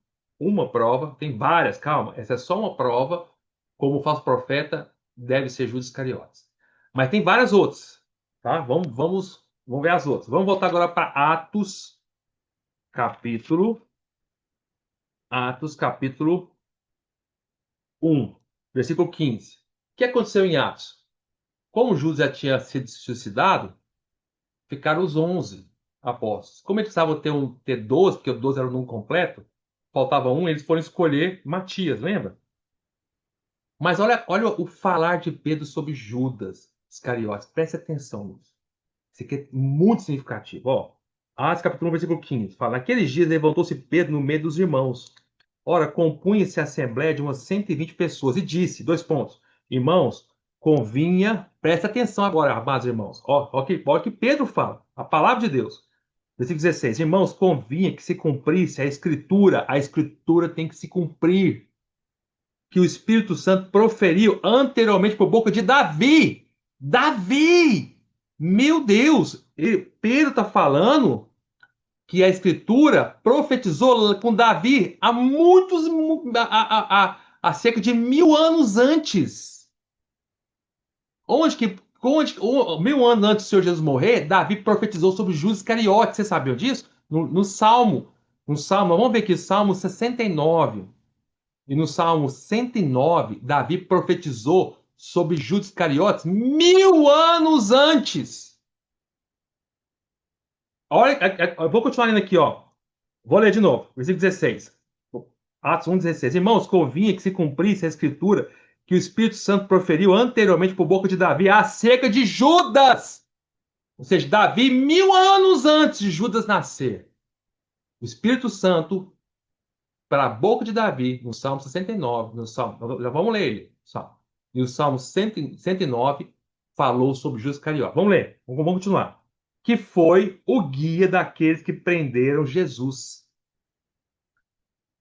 tem várias, calma, essa é só uma prova, como o falso profeta deve ser Judas Iscariotes. Mas tem várias outras, tá? Vamos ver as outras. Vamos voltar agora para capítulo, Atos, capítulo 1, versículo 15. O que aconteceu em Atos? Como Judas já tinha sido suicidado, ficaram os 11 apóstolos. Como eles precisavam ter 12, porque o 12 era o número completo, faltava um, eles foram escolher Matias, lembra? Mas olha o falar de Pedro sobre Judas Iscariotes. Preste atenção nisso. Isso aqui é muito significativo. Ó, Atos capítulo 1, versículo 15. Fala: Naqueles dias levantou-se Pedro no meio dos irmãos. Ora, compunha-se a assembleia de umas 120 pessoas e disse, dois pontos, irmãos, convinha, presta atenção agora, amados irmãos. Olha o que Pedro fala, a palavra de Deus. Versículo 16, irmãos, convinha que se cumprisse a escritura tem que se cumprir, que o Espírito Santo proferiu anteriormente por boca de Davi. Davi! Meu Deus! Pedro está falando que a Escritura profetizou com Davi há há cerca de 1000 anos antes. Onde, 1000 anos antes do Senhor Jesus morrer, Davi profetizou sobre Judas Iscariotes. Vocês sabiam disso? No Salmo. No Salmo, vamos ver aqui, Salmo 69. E no Salmo 109, Davi profetizou sobre Judas Iscariotes 1000 anos antes. Olha, eu vou continuar lendo aqui, ó. Vou ler de novo, versículo 16. Atos 1,16. Irmãos, convinha que se cumprisse a escritura que o Espírito Santo proferiu anteriormente por boca de Davi acerca de Judas. Ou seja, Davi, 1000 anos antes de Judas nascer, o Espírito Santo, para a boca de Davi, no Salmo 69, no Salmo, já vamos ler ele, Salmo. E o Salmo 109 falou sobre Judas Iscariote. Vamos ler, vamos continuar. Que foi o guia daqueles que prenderam Jesus.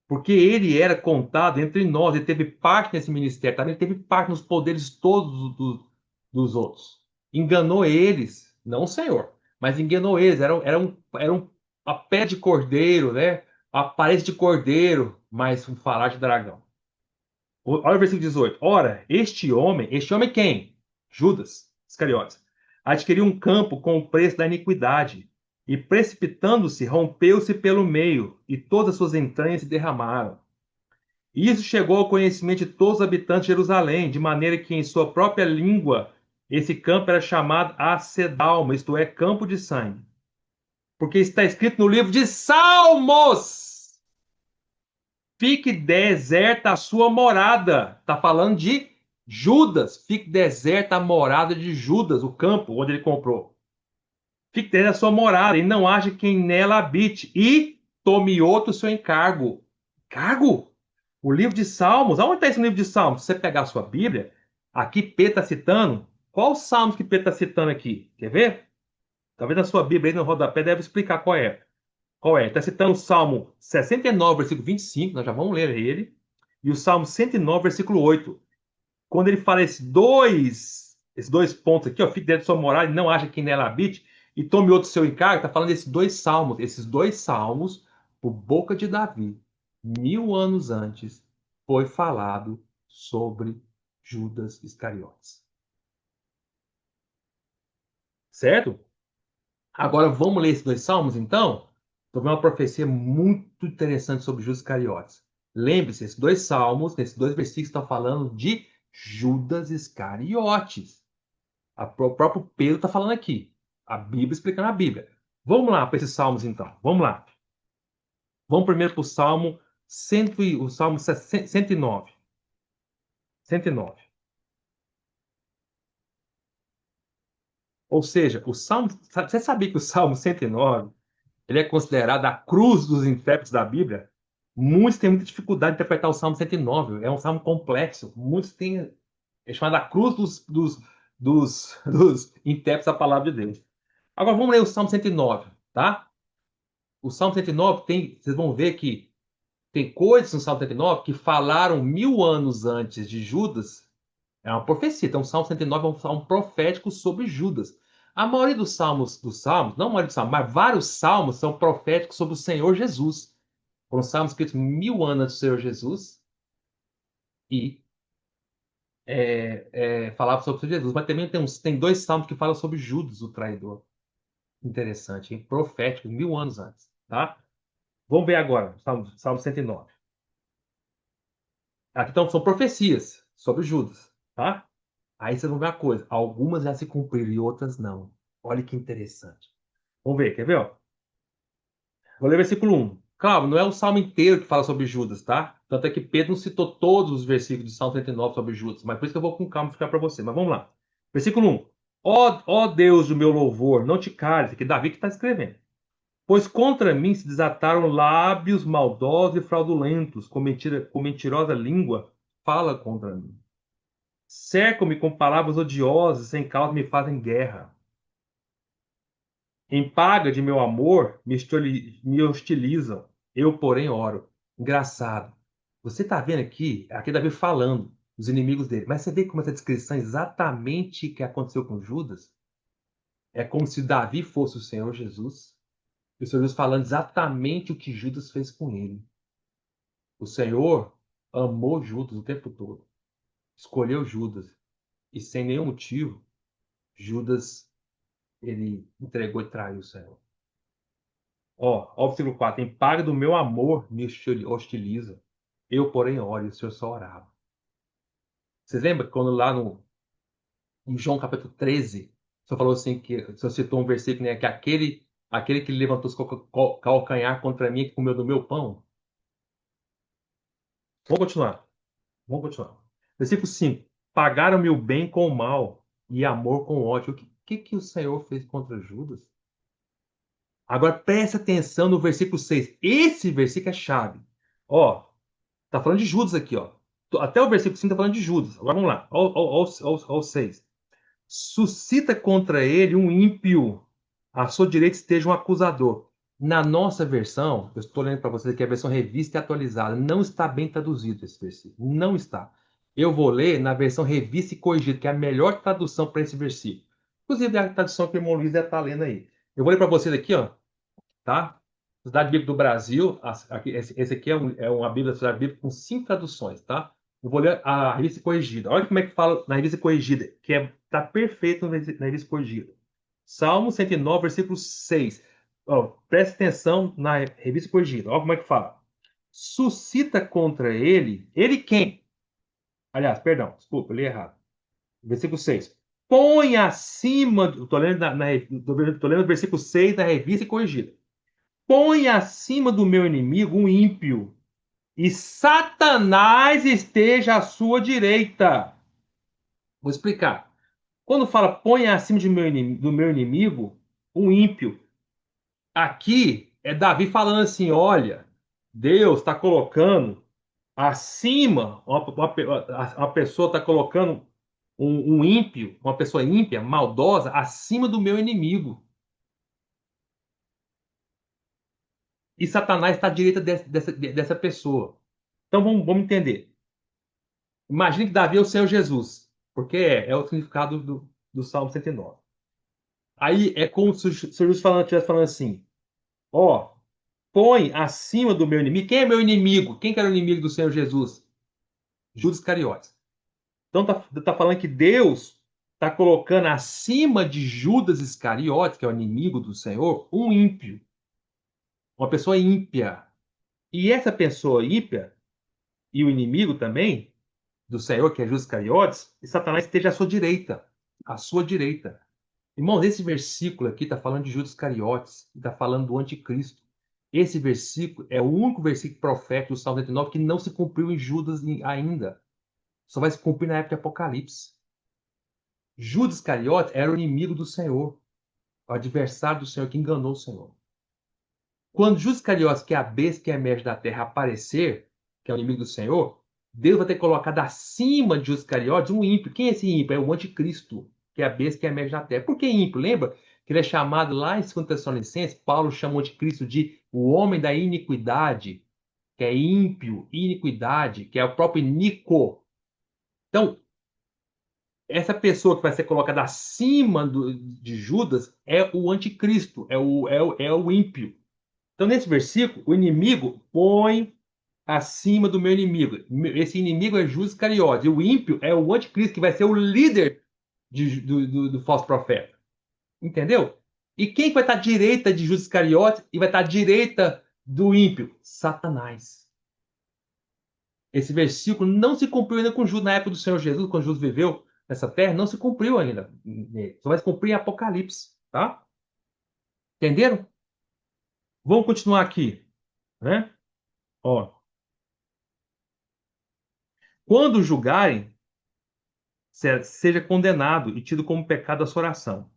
Porque ele era contado entre nós, ele teve parte nesse ministério, também teve parte nos poderes todos dos outros. Enganou eles, não o Senhor, mas enganou eles. Era a pé de cordeiro, né? A aparência de cordeiro, mas um falar de dragão. Olha o versículo 18. Ora, este homem quem? Judas Iscariotes. Adquiriu um campo com o preço da iniquidade, e precipitando-se, rompeu-se pelo meio, e todas as suas entranhas se derramaram. E isso chegou ao conhecimento de todos os habitantes de Jerusalém, de maneira que em sua própria língua esse campo era chamado Acedalma, isto é, campo de sangue. Porque está escrito no livro de Salmos: fique deserta a sua morada. Está falando de Judas. Fique deserta a morada de Judas, o campo onde ele comprou. Fique deserta a sua morada e não haja quem nela habite. E tome outro seu encargo. Cargo? O livro de Salmos. Aonde está esse livro de Salmos? Se você pegar a sua Bíblia, aqui Pedro está citando. Qual os salmos que Pedro está citando aqui? Quer ver? Talvez na sua Bíblia aí no rodapé deve explicar qual é. Qual é? Está citando o Salmo 69, versículo 25, nós já vamos ler ele, e o Salmo 109, versículo 8. Quando ele fala esses dois pontos aqui, ó, fique dentro da sua morada e não acha quem nela habite, e tome outro seu encargo, está falando desses dois salmos. Esses dois salmos, por boca de Davi, 1000 anos antes, foi falado sobre Judas Iscariotes. Certo? Agora vamos ler esses dois salmos, então? Sobre uma profecia muito interessante sobre Judas Iscariotes. Lembre-se, esses dois salmos, esses dois versículos estão falando de Judas Iscariotes. O próprio Pedro está falando aqui. A Bíblia explicando a Bíblia. Vamos lá para esses salmos, então. Vamos lá. Vamos primeiro para o Salmo, o Salmo 109. 109. Ou seja, o Salmo. Você sabia que o Salmo 109 ele é considerado a cruz dos intérpretes da Bíblia? Muitos têm muita dificuldade de interpretar o Salmo 109. É um salmo complexo. Muitos têm. É chamado a cruz dos intérpretes da palavra de Deus. Agora vamos ler o Salmo 109, tá? O Salmo 109 tem. Vocês vão ver que tem coisas no Salmo 109 que falaram 1000 anos antes de Judas. É uma profecia. Então, o Salmo 109 é um salmo profético sobre Judas. A maioria dos salmos, não a maioria dos salmos, mas vários salmos são proféticos sobre o Senhor Jesus. Foram salmos escritos 1000 anos antes do Senhor Jesus e falavam sobre o Senhor Jesus. Mas também tem dois salmos que falam sobre Judas, o traidor. Interessante, hein? Profético, 1000 anos antes, tá? Vamos ver agora, Salmo 109. Aqui então, são profecias sobre Judas, tá? Aí vocês vão ver uma coisa. Algumas já se cumpriram e outras não. Olha que interessante. Vamos ver, quer ver? Ó? Vou ler versículo 1. Claro, não é o salmo inteiro que fala sobre Judas, tá? Tanto é que Pedro não citou todos os versículos do Salmo 39 sobre Judas, mas por isso que eu vou com calma explicar para você. Mas vamos lá. Versículo 1. Ó Deus do meu louvor, não te cales, que Davi que está escrevendo. Pois contra mim se desataram lábios maldosos e fraudulentos, com mentirosa língua fala contra mim. Cercam-me com palavras odiosas, sem causa me fazem guerra. Em paga de meu amor, me hostilizam. Eu, porém, oro. Engraçado. Você está vendo aqui Davi falando dos inimigos dele. Mas você vê como essa descrição é exatamente o que aconteceu com Judas? É como se Davi fosse o Senhor Jesus. E o Senhor Jesus falando exatamente o que Judas fez com ele. O Senhor amou Judas o tempo todo. Escolheu Judas. E sem nenhum motivo, Judas ele entregou e traiu o Senhor. Ó, o versículo 4. Em paga do meu amor me hostiliza. Eu, porém, oro, e o Senhor só orava. Vocês lembram quando lá em João capítulo 13, o Senhor falou assim, que o Senhor citou um versículo, né, que aquele que levantou os calcanhar contra mim, que comeu do meu pão? Vamos continuar. Vamos continuar. Versículo 5. Pagaram-me o bem com o mal e amor com o ódio. que o Senhor fez contra Judas? Agora preste atenção no versículo 6. Esse versículo é chave. Ó, tá falando de Judas aqui, ó. Até o versículo 5 tá falando de Judas. Agora vamos lá. Ó, o 6. Suscita contra ele um ímpio. À sua direita esteja um acusador. Na nossa versão, eu estou lendo para vocês aqui a versão revista e atualizada. Não está bem traduzido esse versículo. Não está. Eu vou ler na versão revista e corrigida, que é a melhor tradução para esse versículo. Inclusive, é a tradução que o irmão Luiz está lendo aí. Eu vou ler para vocês aqui, ó, tá? Sociedade Bíblica do Brasil, esse aqui é uma Bíblia da Sociedade Bíblica com 5 traduções, tá? Eu vou ler a revista corrigida. Olha como é que fala na revista corrigida, que tá perfeito na revista corrigida. Salmo 109, versículo 6. Ó, preste atenção na revista corrigida. Olha como é que fala. Suscita contra ele. Ele quem? Aliás, perdão, desculpa, eu li errado. Versículo 6. Põe acima. Estou lendo, tô lendo o versículo 6 da revista corrigida. Põe acima do meu inimigo um ímpio, e Satanás esteja à sua direita. Vou explicar. Quando fala põe acima do meu inimigo um ímpio, aqui é Davi falando assim: olha, Deus está colocando acima, uma pessoa está colocando um ímpio, uma pessoa ímpia, maldosa, acima do meu inimigo. E Satanás está à direita dessa pessoa. Então vamos entender. Imagine que Davi é o Senhor Jesus, porque é o significado do Salmo 109. Aí é como se o Senhor Jesus estivesse falando assim: ó, põe acima do meu inimigo. Quem é meu inimigo? Quem que era o inimigo do Senhor Jesus? Judas Iscariotes. Então tá falando que Deus está colocando acima de Judas Iscariotes, que é o inimigo do Senhor, um ímpio. Uma pessoa ímpia. E essa pessoa ímpia, e o inimigo também, do Senhor, que é Judas Iscariotes, e Satanás esteja à sua direita. À sua direita. Irmãos, esse versículo aqui está falando de Judas Iscariotes, está falando do anticristo. Esse versículo é o único versículo profético do Salmo 89 que não se cumpriu em Judas ainda. Só vai se cumprir na época de Apocalipse. Judas Iscariotes era o inimigo do Senhor, o adversário do Senhor que enganou o Senhor. Quando Judas Iscariotes, que é a besta que emerge da terra, aparecer, que é o inimigo do Senhor, Deus vai ter colocado acima de Judas Iscariotes um ímpio. Quem é esse ímpio? É o anticristo, que é a besta que emerge da terra. Por que ímpio? Lembra que ele é chamado lá em 2 Tessalonicenses, Paulo chama o anticristo de o homem da iniquidade, que é ímpio, iniquidade, que é o próprio Nico. Então, essa pessoa que vai ser colocada acima de Judas é o anticristo, é o ímpio. Então, nesse versículo, o inimigo põe acima do meu inimigo. Esse inimigo é Judas Iscariotes. E o ímpio é o anticristo, que vai ser o líder do falso profeta. Entendeu? E quem vai estar à direita de Judas Iscariotes e vai estar à direita do ímpio? Satanás. Esse versículo não se cumpriu ainda com Judas na época do Senhor Jesus, quando Jesus viveu nessa terra, não se cumpriu ainda. Só vai se cumprir em Apocalipse, tá? Entenderam? Vamos continuar aqui, né? Ó, quando julgarem, seja condenado e tido como pecado a sua oração.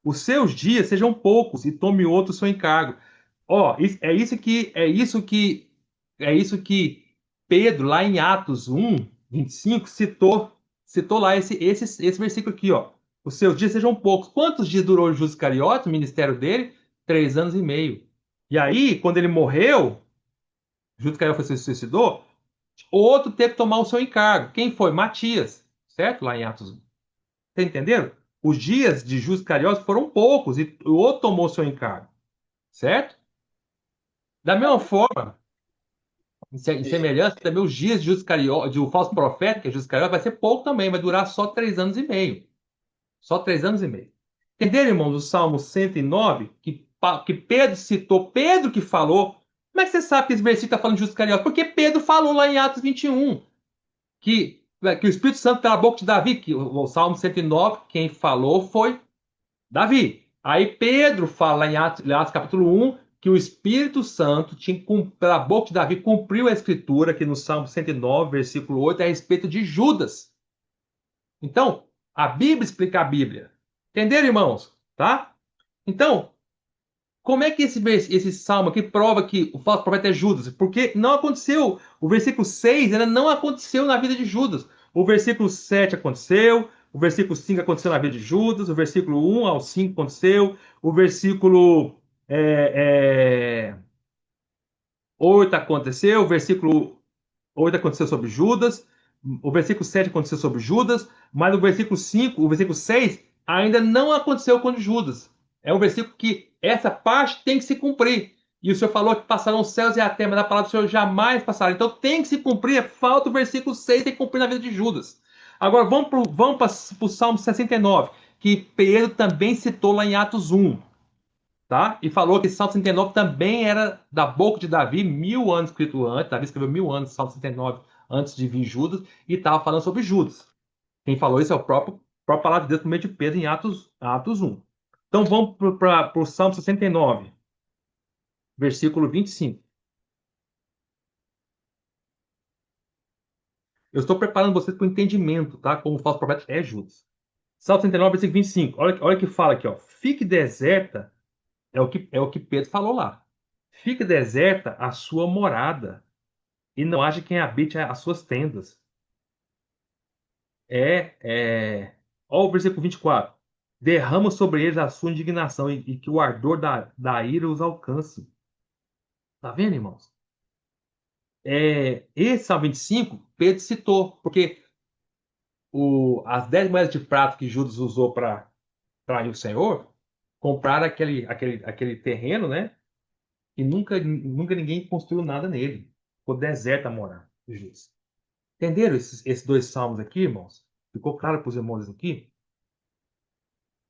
Os seus dias sejam poucos e tome outro seu encargo. Ó, é isso que Pedro, lá em Atos 1:25 citou lá esse versículo aqui, ó. Os seus dias sejam poucos. Quantos dias durou Judas Iscariotes, o ministério dele? 3 anos e meio. E aí, quando ele morreu, Judas Iscariotes se suicidou, outro teve que tomar o seu encargo. Quem foi? Matias, certo? Lá em Atos 1. Tá entendendo? Os dias de Judas Iscariotes foram poucos e o outro tomou o seu encargo, certo? Da mesma forma, em semelhança, também os dias de Judas Iscariotes, de um falso profeta, que é Judas Iscariotes, vai ser pouco também, vai durar só 3 anos e meio. Só 3 anos e meio. Entenderam, irmãos, o Salmo 109, que Pedro citou, Pedro que falou. Como é que você sabe que esse versículo está falando de Judas Iscariotes? Porque Pedro falou lá em Atos 21 que o Espírito Santo pela boca de Davi, que o Salmo 109, quem falou foi Davi. Aí Pedro fala em Atos capítulo 1 que o Espírito Santo tinha, pela boca de Davi, cumpriu a escritura aqui no Salmo 109, versículo 8, a respeito de Judas. Então, a Bíblia explica a Bíblia. Entenderam, irmãos? Tá? Então, como é que esse salmo aqui prova que o falso profeta é Judas? Porque não aconteceu. O versículo 6 ainda não aconteceu na vida de Judas. O versículo 7 aconteceu. O versículo 5 aconteceu na vida de Judas. O versículo 1 ao 5 aconteceu. O versículo é, 8 aconteceu. O versículo 8 aconteceu sobre Judas, o versículo 7 aconteceu sobre Judas, mas o versículo 5, o versículo 6 ainda não aconteceu com Judas. É um versículo que essa parte tem que se cumprir. E o Senhor falou que passarão os céus e a terra, mas a palavra do Senhor jamais passará. Então tem que se cumprir, falta o versículo 6, tem que cumprir na vida de Judas. Agora vamos para o Salmo 69, que Pedro também citou lá em Atos 1, tá? E falou que Salmo 69 também era da boca de Davi, 1000 anos escrito antes. Davi escreveu 1000 anos, Salmo 69, antes de vir Judas, e estava falando sobre Judas. Quem falou isso é o próprio palavra de Deus por meio de Pedro em Atos 1. Então vamos para o Salmo 69, versículo 25. Eu estou preparando vocês para o entendimento, tá? Como o falso profeta é Judas. Salmo 69, versículo 25. Olha o que fala aqui, ó. Fique deserta, é o que Pedro falou lá. Fique deserta a sua morada, e não haja quem habite as suas tendas. Olha o versículo 24. Derrama sobre eles a sua indignação e que o ardor da ira os alcance. Tá vendo, irmãos? Esse Salmo 25, Pedro citou, porque as 10 moedas de prata que Judas usou para trair o Senhor, compraram aquele terreno, né? E nunca ninguém construiu nada nele. Ficou deserta a morada de Judas. Entenderam esses dois salmos aqui, irmãos? Ficou claro para os irmãos aqui?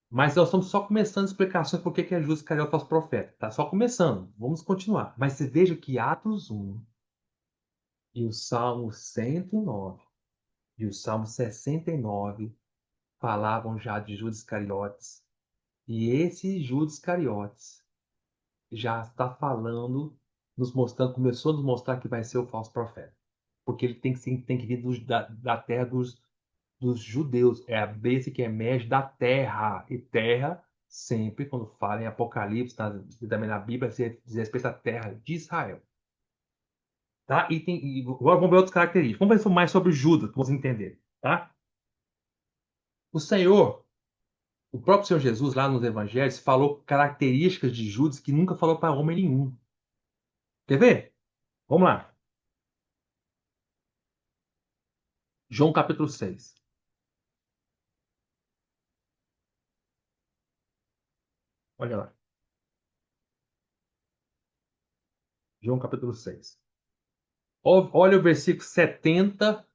Mas nós estamos só começando as explicações por que é justo Iscariote falso profeta. Tá só começando. Vamos continuar. Mas você veja que Atos 1 e o Salmo 109 e o Salmo 69 falavam já de Judas Iscariotes. E esse Judas Iscariotes já está falando, nos mostrando, começou a nos mostrar que vai ser o falso profeta. Porque ele tem que vir da terra dos judeus. É a besta que emerge da terra. E terra, sempre, quando fala em Apocalipse, também na Bíblia, se diz respeito à terra de Israel. Tá? Agora vamos ver outras características. Vamos ver mais sobre Judas, para vocês entenderem. Tá? O Senhor, o próprio Senhor Jesus, lá nos Evangelhos, falou características de Judas que nunca falou para homem nenhum. Quer ver? Vamos lá. João capítulo 6. Olha lá. João capítulo 6. Olha o versículo 70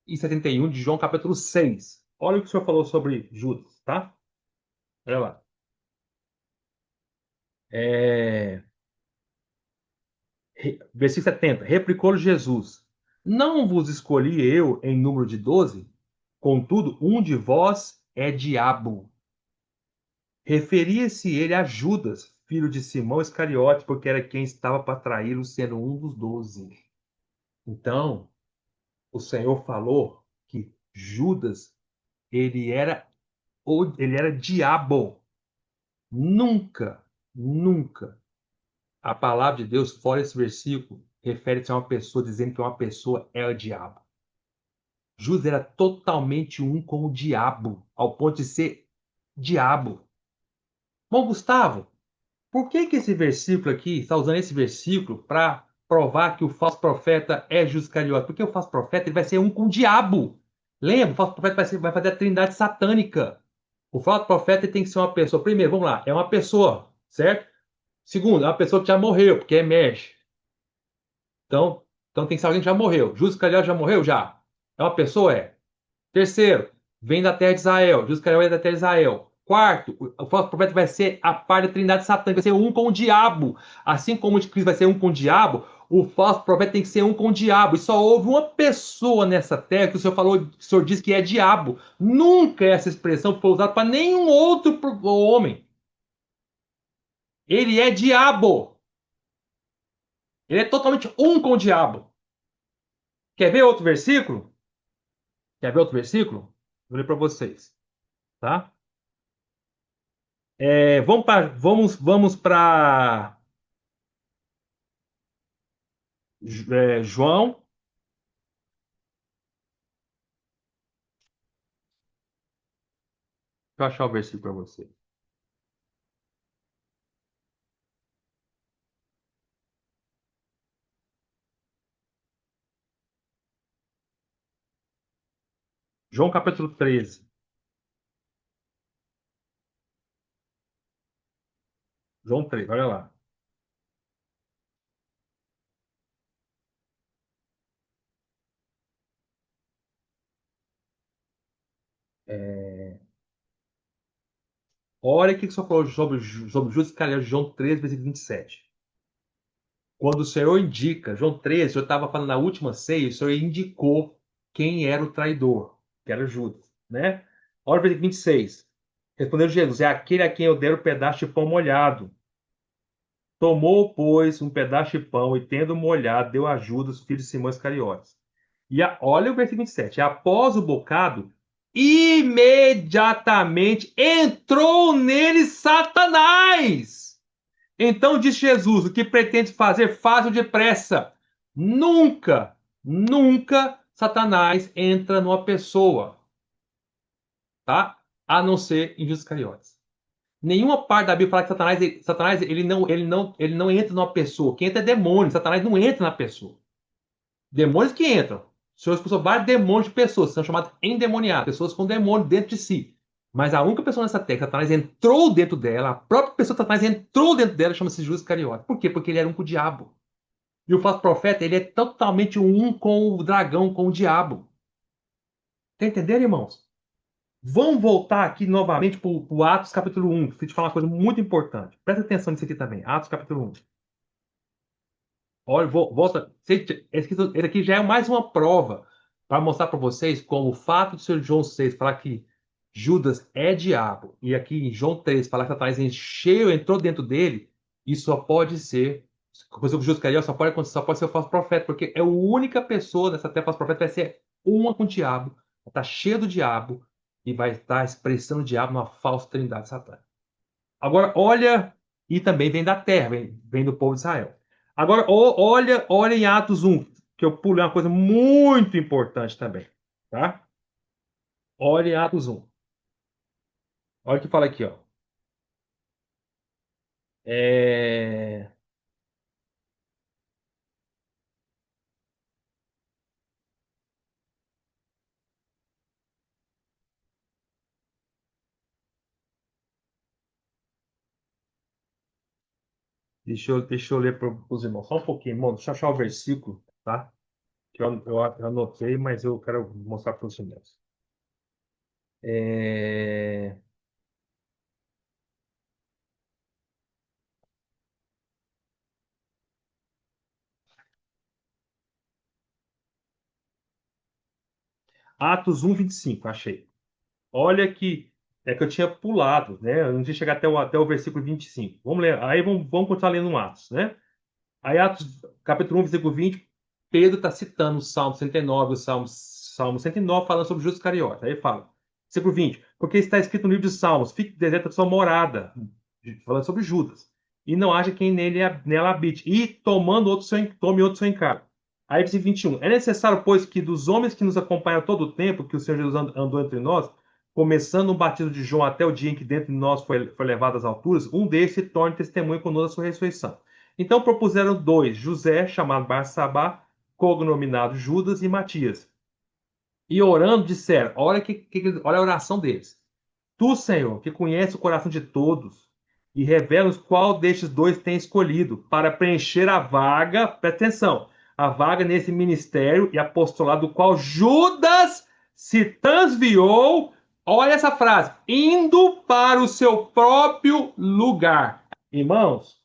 e 71 de João capítulo 6. Olha o que o senhor falou sobre Judas, tá? Olha lá. É... Versículo 70. Replicou-lhe Jesus: Não vos escolhi eu em número de 12? Contudo, um de vós é diabo. Referia-se ele a Judas, filho de Simão Iscariote, porque era quem estava para traí-lo, sendo um dos 12. Então, o Senhor falou que Judas, ele era diabo. Nunca, nunca a palavra de Deus, fora esse versículo, refere-se a uma pessoa dizendo que uma pessoa é o diabo. Judas era totalmente um com o diabo, ao ponto de ser diabo. Bom, Gustavo, por que esse versículo aqui, está usando esse versículo para provar que o falso profeta é Judas Iscariote? Porque o falso profeta ele vai ser um com o diabo. Lembra? O falso profeta vai fazer a trindade satânica. O falso profeta tem que ser uma pessoa. Primeiro, vamos lá, é uma pessoa, certo? Segundo, é uma pessoa que já morreu, porque emerge. Então tem que ser alguém que já morreu. Judas Iscariote já morreu? Já. É uma pessoa? É. Terceiro, vem da terra de Israel. Judas Iscariote é da terra de Israel. Quarto, o falso profeta vai ser a parte da trindade satânica, vai ser um com o diabo. Assim como o de Cristo vai ser um com o diabo, o falso profeta tem que ser um com o diabo. E só houve uma pessoa nessa terra que o Senhor falou, o Senhor disse que é diabo. Nunca essa expressão foi usada para nenhum outro homem. Ele é diabo. Ele é totalmente um com o diabo. Quer ver outro versículo? Quer ver outro versículo? Vou ler para vocês, tá? Vamos para João. Deixa eu achar o versículo para você. João capítulo 13. João 13, olha lá. É, olha o que só falou sobre Judas Iscariotes, João 13, versículo 27. Quando o Senhor indica, João 13, o Senhor estava falando na última ceia, o Senhor indicou quem era o traidor, que era Judas, né? Olha o versículo 26. Respondeu Jesus, é aquele a quem eu der o pedaço de pão molhado. Tomou, pois, um pedaço de pão e, tendo molhado, deu a Judas, filho de Simão Iscariotes. Olha o versículo 27. Após o bocado, imediatamente entrou nele Satanás. Então disse Jesus: o que pretende fazer, faz-o depressa. Nunca, nunca Satanás entra numa pessoa, tá? A não ser em Judas Iscariotes. Nenhuma parte da Bíblia fala que Satanás ele não entra numa pessoa. Quem entra é demônio. Satanás não entra na pessoa. Demônios que entram. O Senhor expulsou vários demônios de pessoas, que são chamadas endemoniadas, pessoas com demônio dentro de si. Mas a única pessoa nessa terra, Satanás entrou dentro dela, a própria pessoa Satanás entrou dentro dela, chama-se Judas Iscariote. Por quê? Porque ele era um com o diabo. E o falso profeta, ele é totalmente um com o dragão, com o diabo. Tá entendendo, irmãos? Vamos voltar aqui novamente para o Atos capítulo 1. Preciso te falar uma coisa muito importante. Presta atenção nisso aqui também. Atos capítulo 1. Olha, volta. Esse aqui já é mais uma prova para mostrar para vocês como o fato de ser João 6 falar que Judas é diabo e aqui em João 3 falar que Satanás encheu, entrou dentro dele, isso só pode ser. Aconteceu com Judas Iscariotes, só pode ser o falso profeta, porque é a única pessoa nessa terra falso profeta vai ser uma com o diabo, vai estar cheio do diabo e vai estar expressando o diabo numa falsa trindade satânica. Agora, olha, e também vem da terra, vem do povo de Israel. Agora, olha em Atos 1, que eu pulei uma coisa muito importante também, tá? Olha em Atos 1. Olha o que fala aqui, ó. É... deixa eu ler para os irmãos. Só um pouquinho, irmão. Deixa eu achar o versículo, tá? Que eu anotei, mas eu quero mostrar para os irmãos. É... Atos 1, 25, achei. Olha que é que eu tinha pulado, né? Eu não tinha chegado até o versículo 25. Vamos ler. Aí vamos continuar lendo Atos, né? Aí Atos, capítulo 1, versículo 20, Pedro está citando o Salmo 109, o Salmo 109, falando sobre Judas Iscariotes. Aí ele fala, versículo 20, porque está escrito no livro de Salmos, fique deserta a sua morada, falando sobre Judas, e não haja quem nela habite, e tome outro seu encargo. Aí versículo 21, é necessário, pois, que dos homens que nos acompanham todo o tempo, que o Senhor Jesus andou entre nós, começando o batismo de João até o dia em que dentro de nós foi levado às alturas, um desses se torne testemunho conosco da sua ressurreição. Então propuseram dois, José, chamado Barsabá, cognominado Judas, e Matias. E orando, disseram: olha a oração deles. Tu, Senhor, que conhece o coração de todos, e revela qual destes dois tem escolhido para preencher a vaga, presta atenção, a vaga nesse ministério e apostolado do qual Judas se transviou, olha essa frase, indo para o seu próprio lugar. Irmãos,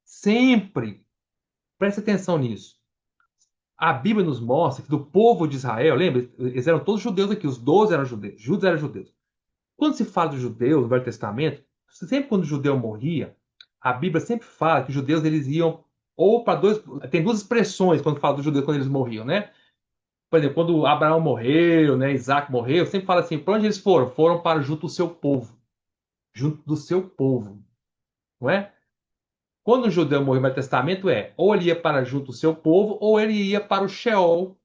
sempre, preste atenção nisso. A Bíblia nos mostra que do povo de Israel, lembra? Eles eram todos judeus aqui, os 12 eram judeus, Judas eram judeus. Quando se fala de judeus no Velho Testamento, sempre quando o judeu morria, a Bíblia sempre fala que os judeus eles iam ou para dois. Tem duas expressões quando fala dos judeus quando eles morriam, né? Por exemplo, quando Abraão morreu, né? Isaac morreu, sempre fala assim: para onde eles foram? Foram para junto do seu povo. junto do seu povo, não é? Quando o judeu morreu no Velho Testamento, ou ele ia para junto do seu povo, ou ele ia para o Sheol,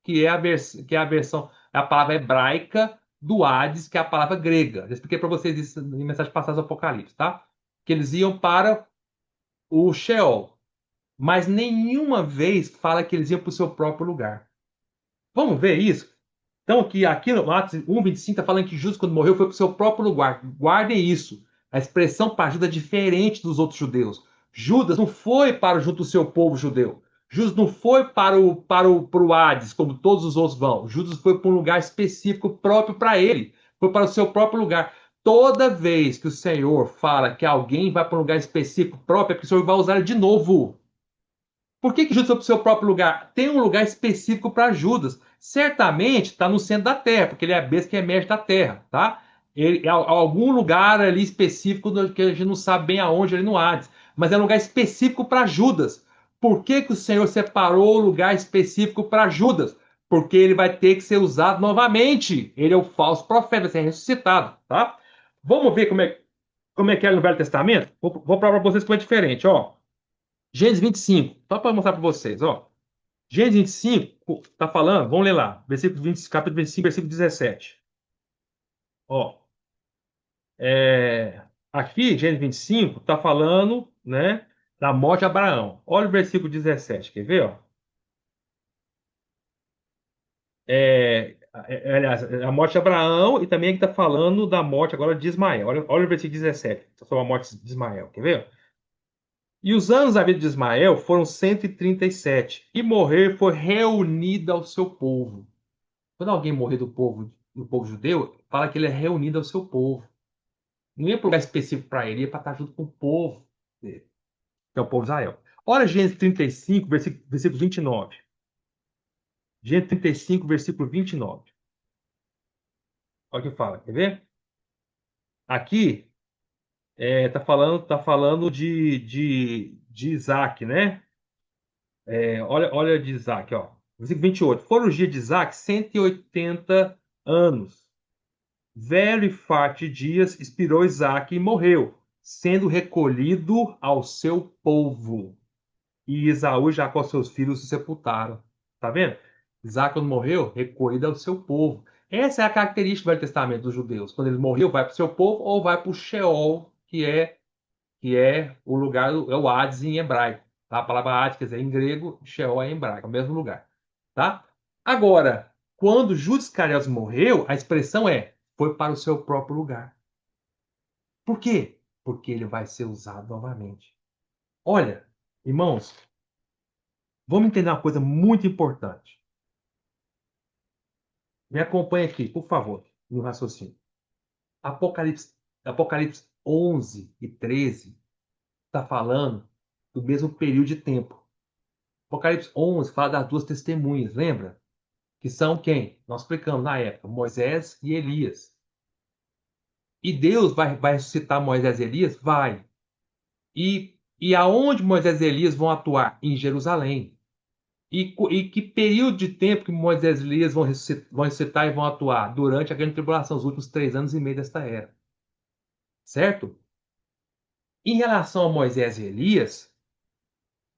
que é a versão, é a palavra hebraica do Hades, que é a palavra grega. Eu expliquei para vocês isso em mensagem passada do Apocalipse, tá? Que eles iam para o Sheol, mas nenhuma vez fala que eles iam para o seu próprio lugar. Vamos ver isso? Então, aqui no Atos 1:25 está falando que Judas, quando morreu, foi para o seu próprio lugar. Guardem isso. A expressão para Judas é diferente dos outros judeus. Judas não foi para junto do seu povo judeu. Judas não foi para o Hades, como todos os outros vão. Judas foi para um lugar específico próprio para ele. Foi para o seu próprio lugar. Toda vez que o Senhor fala que alguém vai para um lugar específico próprio, é porque o Senhor vai usar ele de novo. Por que Judas foi para o seu próprio lugar? Tem um lugar específico para Judas. Certamente está no centro da terra, porque ele é a besta que emerge da terra, tá? Ele, é algum lugar ali específico que a gente não sabe bem aonde, ali no Hades. Mas é um lugar específico para Judas. Por que o Senhor separou o lugar específico para Judas? Porque ele vai ter que ser usado novamente. Ele é o falso profeta, vai ser ressuscitado, tá? Vamos ver como é que é no Velho Testamento? Vou provar para vocês como é diferente, ó. Gênesis 25, só para mostrar para vocês, ó. Gênesis 25 está falando, vamos ler lá, versículo 20, capítulo 25, versículo 17. Ó, aqui, Gênesis 25 está falando, né, da morte de Abraão. Olha o versículo 17, quer ver, ó? Aliás, a morte de Abraão e também aqui está falando da morte agora de Ismael. Olha o versículo 17, sobre a morte de Ismael, quer ver? E os anos da vida de Ismael foram 137, e morreu e foi reunido ao seu povo. Quando alguém morrer do povo judeu, fala que ele é reunido ao seu povo. Não ia para um lugar específico para ele, ia para estar junto com o povo dele, que é o povo de Israel. Olha Gênesis 35, versículo 29. Gênesis 35, versículo 29. Olha o que fala, quer ver? Aqui tá falando de Isaac, né? Olha de Isaac, ó. Versículo 28. Foram os dias de Isaac 180 anos. Velho e farto de dias, expirou Isaque e morreu, sendo recolhido ao seu povo. E Esaú e Jacó, seus filhos, o sepultaram. Tá vendo? Isaque, quando morreu, recolhido ao seu povo. Essa é a característica do Velho Testamento dos judeus. Quando ele morreu, vai para o seu povo ou vai para o Sheol, que é o lugar, é o Hades em hebraico. Tá? A palavra Hades quer dizer em grego, Sheol é em hebraico, é o mesmo lugar. Tá? Agora, quando Judas Iscariotes morreu, a expressão foi para o seu próprio lugar. Por quê? Porque ele vai ser usado novamente. Olha, irmãos, vamos entender uma coisa muito importante. Me acompanhe aqui, por favor, no raciocínio. Apocalipse 11 e 13 está falando do mesmo período de tempo. Apocalipse 11 fala das duas testemunhas, lembra? Que são quem? Nós explicamos na época, Moisés e Elias. E Deus vai ressuscitar Moisés e Elias? Vai. E aonde Moisés e Elias vão atuar? Em Jerusalém. E que período de tempo que Moisés e Elias vão ressuscitar e vão atuar? Durante a grande tribulação, os últimos 3 anos e meio desta era. Certo? Em relação a Moisés e Elias,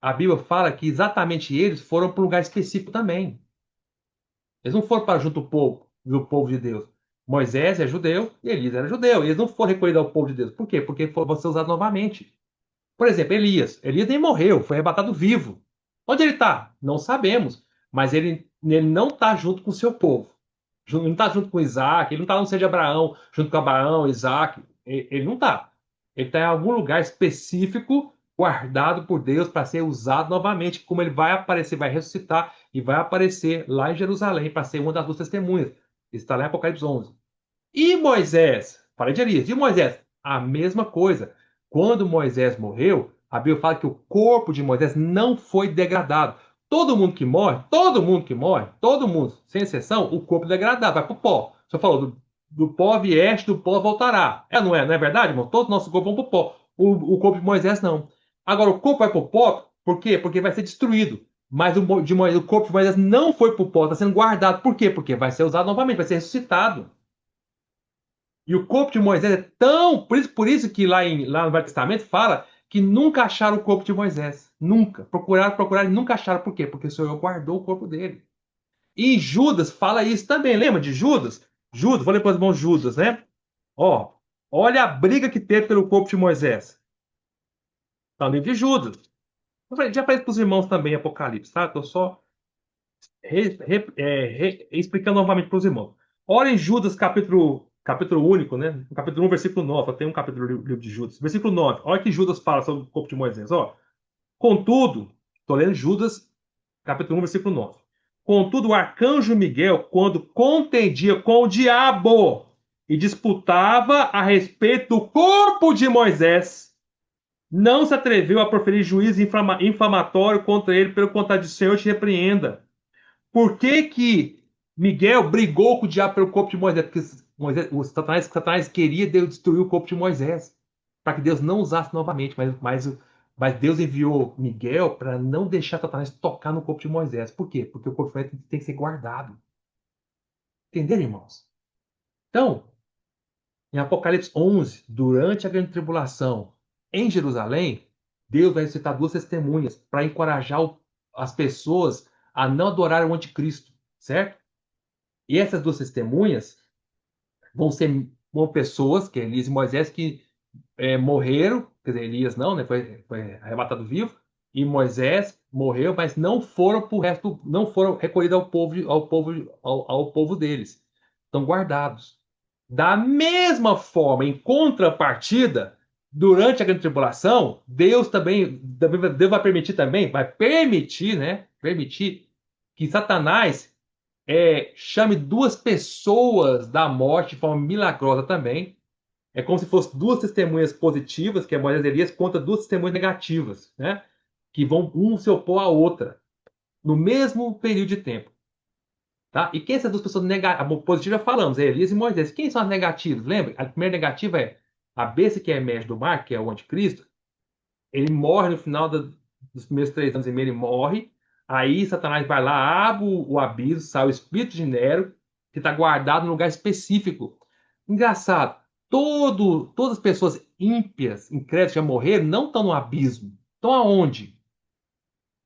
a Bíblia fala que exatamente eles foram para um lugar específico também. Eles não foram para junto do povo de Deus. Moisés é judeu e Elias era judeu. E eles não foram recolhidos ao povo de Deus. Por quê? Porque vão ser usados novamente. Por exemplo, Elias. Elias nem morreu, foi arrebatado vivo. Onde ele está? Não sabemos. Mas ele não está junto com o seu povo. Ele não está junto com Isaac, ele não está no seio de Abraão, junto com Abraão, Isaac. Ele não está. Ele está em algum lugar específico, guardado por Deus para ser usado novamente, como ele vai aparecer, vai ressuscitar e vai aparecer lá em Jerusalém para ser uma das duas testemunhas. Isso está lá em Apocalipse 11. E Moisés? Falei de Elias. E Moisés? A mesma coisa. Quando Moisés morreu, a Bíblia fala que o corpo de Moisés não foi degradado. Todo mundo que morre, todo mundo, sem exceção, o corpo é degradado, vai para o pó. O senhor falou, do pó vieste, do pó voltará. Não é verdade, irmão? Todo o nosso corpo vão para o pó. O corpo de Moisés não. Agora, o corpo vai para o pó, por quê? Porque vai ser destruído. Mas o corpo de Moisés não foi para o pó, está sendo guardado. Por quê? Porque vai ser usado novamente, vai ser ressuscitado. E o corpo de Moisés é tão. Por isso que lá no Velho Testamento fala que nunca acharam o corpo de Moisés. Nunca. Procuraram, procuraram e nunca acharam. Por quê? Porque o Senhor guardou o corpo dele. E Judas fala isso também. Lembra de Judas? Judas, vou ler para os irmãos Judas, né? Ó, olha a briga que teve pelo corpo de Moisés. Está no livro de Judas. Já falei para os irmãos também Apocalipse, tá? Estou só explicando novamente para os irmãos. Olha em Judas, capítulo único, né? No capítulo 1, versículo 9. Tem um capítulo do livro de Judas. Versículo 9. Olha que Judas fala sobre o corpo de Moisés. Ó. Contudo, estou lendo Judas, capítulo 1, versículo 9. Contudo, o arcanjo Miguel, quando contendia com o diabo e disputava a respeito do corpo de Moisés, não se atreveu a proferir juízo inflamatório contra ele, pelo contrário, o Senhor te repreenda. Por que que Miguel brigou com o diabo pelo corpo de Moisés? Porque Satanás queria Deus destruir o corpo de Moisés, para que Deus não usasse novamente. Mas Deus enviou Miguel para não deixar Satanás tocar no corpo de Moisés. Por quê? Porque o corpo de Moisés tem que ser guardado. Entenderam, irmãos? Então, em Apocalipse 11, durante a grande tribulação em Jerusalém, Deus vai citar duas testemunhas para encorajar as pessoas a não adorarem o anticristo, certo? E essas duas testemunhas vão pessoas, que é Elias e Moisés, que morreram, quer dizer, Elias não, né, foi arrebatado vivo, e Moisés morreu, mas não foram para o resto, não foram recolhidos ao povo deles. Estão guardados. Da mesma forma, em contrapartida, durante a grande tribulação, Deus vai permitir também, vai permitir, né, permitir que Satanás chame duas pessoas da morte de forma milagrosa também. É como se fossem duas testemunhas positivas, que é Moisés e Elias, contra duas testemunhas negativas, né? Que vão um se opor à outra, no mesmo período de tempo. Tá? E quem são essas duas pessoas negativas? A positiva falamos, é Elias e Moisés. Quem são as negativas? Lembra? A primeira negativa é a besta que emerge do mar, que é o anticristo. Ele morre no final dos primeiros 3 anos e meio, ele morre. Aí Satanás vai lá, abre o abismo, sai o espírito de Nero, que está guardado num lugar específico. Engraçado, todas as pessoas ímpias, incrédulas que já morreram, não estão no abismo. Estão aonde?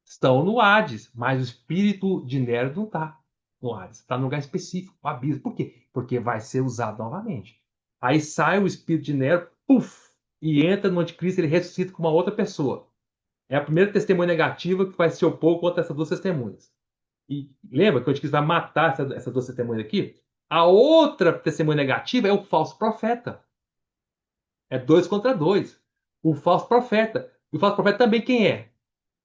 Estão no Hades, mas o espírito de Nero não está no Hades. Está num lugar específico, o abismo. Por quê? Porque vai ser usado novamente. Aí sai o espírito de Nero, puf, e entra no anticristo, ele ressuscita com uma outra pessoa. É a primeira testemunha negativa que vai se opor contra essas duas testemunhas. E lembra que o anticristo vai matar essas duas testemunhas aqui? A outra testemunha negativa é o falso profeta. É 2 contra 2. O falso profeta. E o falso profeta também quem é?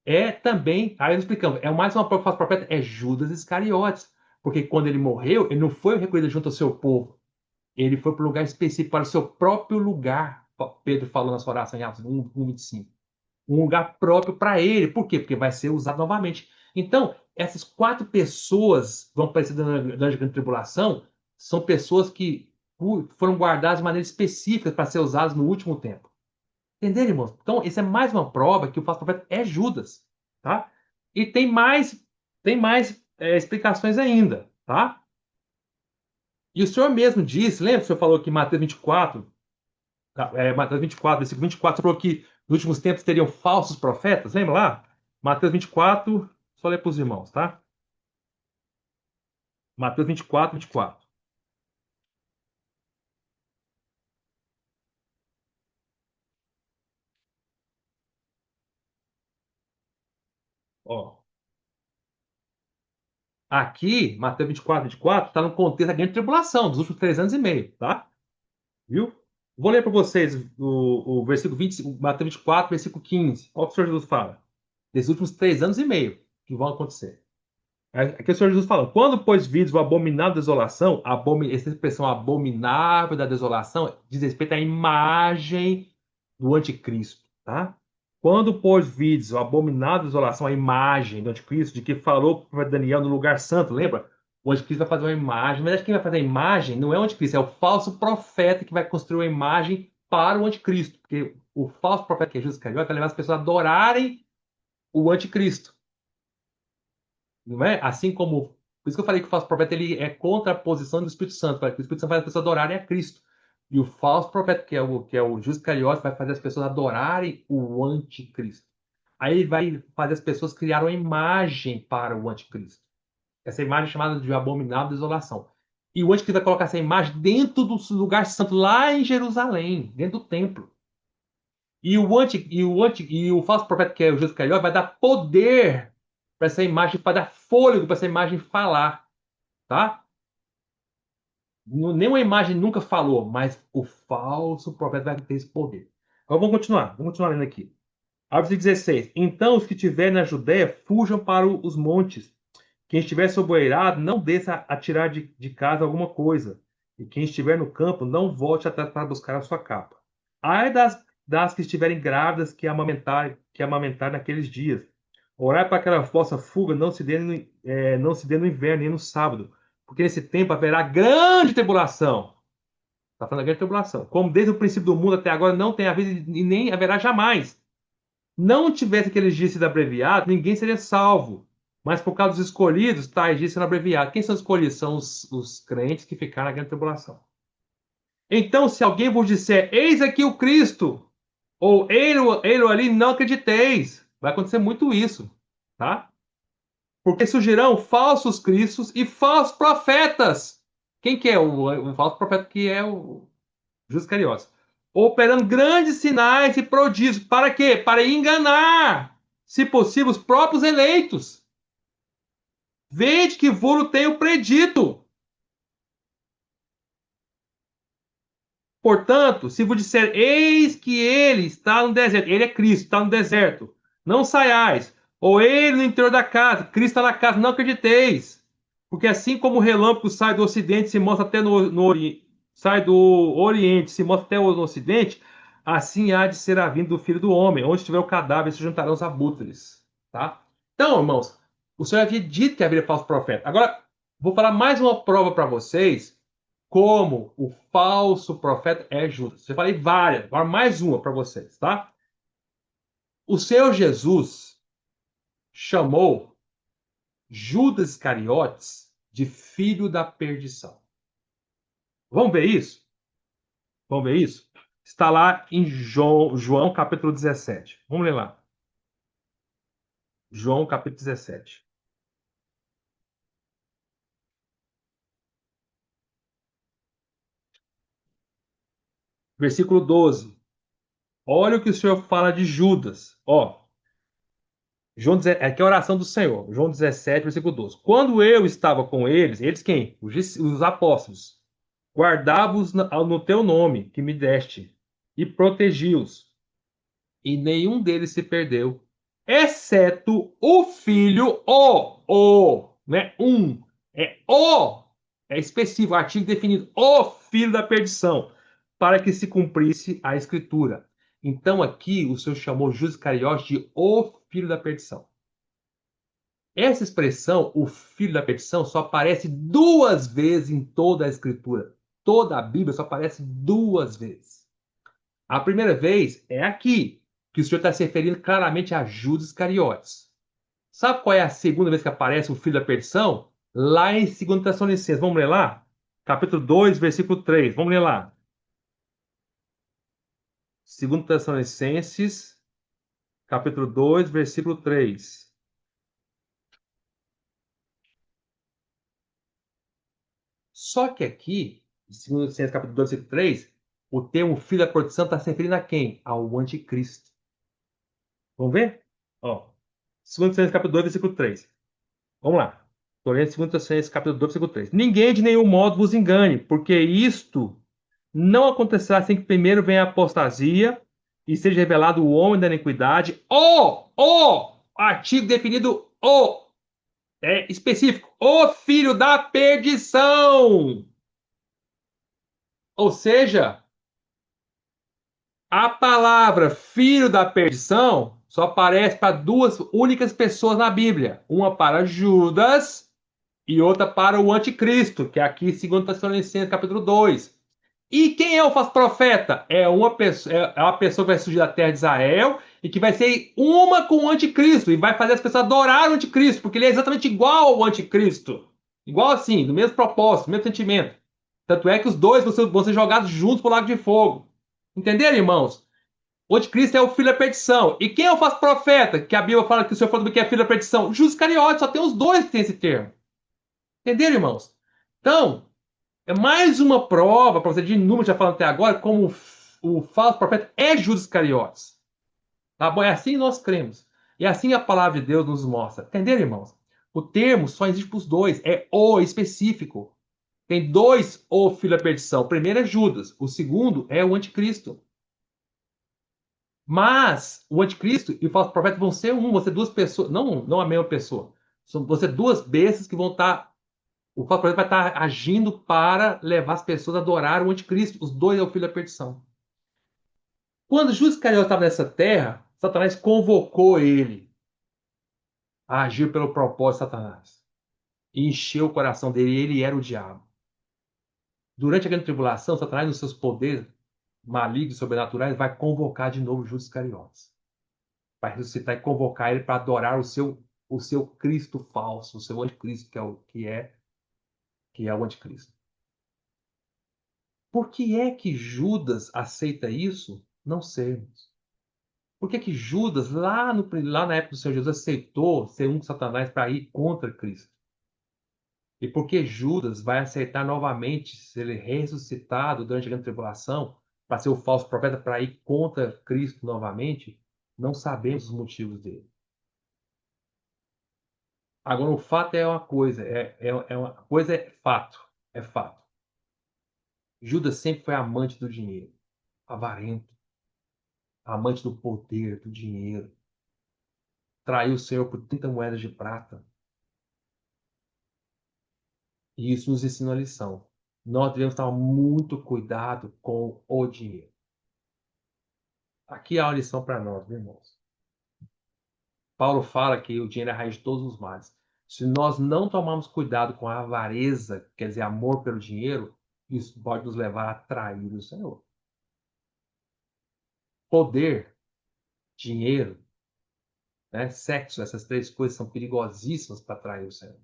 É também, aí nós explicamos, mais uma prova do falso profeta, é Judas Iscariotes. Porque quando ele morreu, ele não foi recolhido junto ao seu povo. Ele foi para um lugar específico, para o seu próprio lugar. Pedro falou na sua oração em Atos 1:25. Um lugar próprio para ele. Por quê? Porque vai ser usado novamente. Então, essas 4 pessoas que vão aparecer durante a grande tribulação são pessoas que foram guardadas de maneira específica para ser usadas no último tempo. Entenderam, irmãos? Então, isso é mais uma prova que o falso profeta é Judas, tá? E tem mais explicações ainda, tá? E o Senhor mesmo disse, lembra que o Senhor falou que Mateus 24, Mateus 24, versículo 24, falou que nos últimos tempos teriam falsos profetas, lembra lá? Mateus 24, só ler para os irmãos, tá? Mateus 24:24. Ó, aqui, Mateus 24:24, está no contexto da grande tribulação, dos últimos 3 anos e meio, tá? Viu? Vou ler para vocês o versículo 20, Mateus 24, versículo 15. Olha o que o Senhor Jesus fala. Desses últimos 3 anos e meio que vão acontecer. Aqui o Senhor Jesus fala: quando, pois, vides o abominável desolação, essa expressão abominável da desolação diz respeito à imagem do anticristo, tá? Quando, pois, vides o abominável desolação, a imagem do anticristo, de que falou o profeta Daniel no lugar santo, lembra? O anticristo vai fazer uma imagem, mas quem vai fazer a imagem não é o anticristo, é o falso profeta que vai construir uma imagem para o anticristo, porque o falso profeta que é Jesus Iscariote vai levar as pessoas a adorarem o anticristo. Não é? Assim como. Por isso que eu falei que o falso profeta ele é contra a posição do Espírito Santo, para que o Espírito Santo faz as pessoas adorarem a Cristo. E o falso profeta, que é o Judas Iscariotes, vai fazer as pessoas adorarem o anticristo. Aí ele vai fazer as pessoas criar uma imagem para o anticristo. Essa imagem é chamada de abominável desolação. E o anticristo vai colocar essa imagem dentro do lugar santo, lá em Jerusalém, dentro do templo. E o falso profeta, que é o Jesus Iscariotes, vai dar poder para essa imagem, vai dar fôlego para essa imagem falar, tá? Nenhuma imagem nunca falou, mas o falso profeta vai ter esse poder. Então vamos continuar lendo aqui. Versículo 16. Então os que estiverem na Judéia fujam para os montes. Quem estiver sob o eirado, não desça a tirar de casa alguma coisa. E quem estiver no campo, não volte atrás para buscar a sua capa. Ai das que estiverem grávidas que amamentar naqueles dias. Orai para que a vossa fuga não se dê no inverno nem no sábado, porque nesse tempo haverá grande tribulação. Está falando da grande tribulação. Como desde o princípio do mundo até agora não tem havido e nem haverá jamais. Não tivesse aqueles dias sido abreviados, ninguém seria salvo. Mas por causa dos escolhidos, tais dias sendo abreviados. Quem são os escolhidos? São os crentes que ficaram na grande tribulação. Então, se alguém vos disser, eis aqui o Cristo, ou ele ali, não acrediteis. Vai acontecer muito isso, tá? Porque surgirão falsos cristos e falsos profetas. Quem que é o falso profeta? Que é o Judas Iscariotes. Operando grandes sinais e prodígios. Para quê? Para enganar, se possível, os próprios eleitos. Vede que vos tenho predito. Portanto, se vos disser, eis que ele está no deserto, ele é Cristo, está no deserto, não saiais. Ou ele no interior da casa, Cristo está na casa, não acrediteis. Porque assim como o relâmpago sai do ocidente, se mostra até sai do oriente, se mostra até no ocidente, assim há de ser a vinda do Filho do Homem. Onde estiver o cadáver, se juntarão os abutres. Tá? Então, irmãos, o Senhor havia dito que haveria falso profeta. Agora, vou falar mais uma prova para vocês como o falso profeta é Judas. Eu falei várias, agora mais uma para vocês, tá? O Senhor Jesus chamou Judas Iscariotes de filho da perdição. Vamos ver isso? Vamos ver isso? Está lá em João capítulo 17. Vamos ler lá. João capítulo 17. Versículo 12. Olha o que o Senhor fala de Judas. Ó, aqui é a oração do Senhor. João 17, versículo 12. Quando eu estava com eles quem? Os apóstolos. Guardava-os no teu nome, que me deste, e protegi-os. E nenhum deles se perdeu, exceto o filho, não é é específico, artigo definido, o filho da perdição, para que se cumprisse a escritura. Então aqui o Senhor chamou Judas Iscariotes de o filho da perdição. Essa expressão, o filho da perdição, só aparece duas vezes em toda a escritura. Toda a Bíblia só aparece duas vezes. A primeira vez é aqui, que o Senhor está se referindo claramente a Judas Iscariotes. Sabe qual é a segunda vez que aparece o filho da perdição? Lá em 2 Tessalonicenses. Vamos ler lá? Capítulo 2, versículo 3. Vamos ler lá. 2 Tessalonicenses, capítulo 2, versículo 3. Só que aqui, em 2 Tessalonicenses, capítulo 2, versículo 3, o termo filho da perdição está se referindo a quem? Ao anticristo. Vamos ver? Ó, 2 Tessalonicenses, capítulo 2, versículo 3. Vamos lá. Estou lendo 2 Tessalonicenses, capítulo 2, versículo 3. Ninguém de nenhum modo vos engane, porque isto não acontecerá sem que primeiro venha a apostasia e seja revelado o homem da iniquidade. Artigo definido, específico, o filho da perdição. Ou seja, a palavra filho da perdição só aparece para duas únicas pessoas na Bíblia. Uma para Judas e outra para o anticristo, que é aqui em 2 Tessalonicenses, capítulo 2. E quem é o falso profeta? É uma pessoa que vai surgir da terra de Israel e que vai ser uma com o anticristo e vai fazer as pessoas adorar o anticristo, porque ele é exatamente igual ao anticristo. Igual assim, do mesmo propósito, do mesmo sentimento. Tanto é que os dois vão ser jogados juntos para o lago de fogo. Entenderam, irmãos? O anticristo é o filho da perdição. E quem é o falso profeta? Que a Bíblia fala que o Senhor falou que é filho da perdição? Judas Iscariotes, só tem os dois que tem esse termo. Entenderam, irmãos? Então, é mais uma prova para você de número, já falando até agora, como o falso profeta é Judas Iscariotes. Tá bom? É assim que nós cremos. E é assim a palavra de Deus nos mostra. Entenderam, irmãos? O termo só existe para os dois. É o específico. Tem dois o filho da perdição. O primeiro é Judas. O segundo é o anticristo. Mas o anticristo e o falso profeta vão ser vão ser duas pessoas, não a mesma pessoa. Vão ser duas bestas que vão estar. O falso profeta vai estar agindo para levar as pessoas a adorar o anticristo. Os dois é o filho da perdição. Quando Judas Iscariotes estava nessa terra, Satanás convocou ele a agir pelo propósito de Satanás. E encheu o coração dele, e ele era o diabo. Durante a grande tribulação, Satanás, nos seus poderes malignos e sobrenaturais, vai convocar de novo Judas Iscariotes. Vai ressuscitar e convocar ele para adorar o seu Cristo falso, o seu anticristo, que é o anticristo. Por que é que Judas aceita isso? Não sei. Por que que Judas, lá na época do Senhor Jesus, aceitou ser um de Satanás para ir contra Cristo? E por que Judas vai aceitar novamente ser ressuscitado durante a grande tribulação para ser o falso profeta para ir contra Cristo novamente? Não sabemos os motivos dele. Agora, o fato é uma coisa, uma coisa é fato, é fato. Judas sempre foi amante do dinheiro, avarento, amante do poder, do dinheiro. Traiu o Senhor por 30 moedas de prata. E isso nos ensina uma lição. Nós devemos tomar muito cuidado com o dinheiro. Aqui há uma lição para nós, meus irmãos. Paulo fala que o dinheiro é a raiz de todos os males. Se nós não tomarmos cuidado com a avareza, quer dizer, amor pelo dinheiro, isso pode nos levar a trair o Senhor. Poder, dinheiro, né, sexo, essas três coisas são perigosíssimas para trair o Senhor,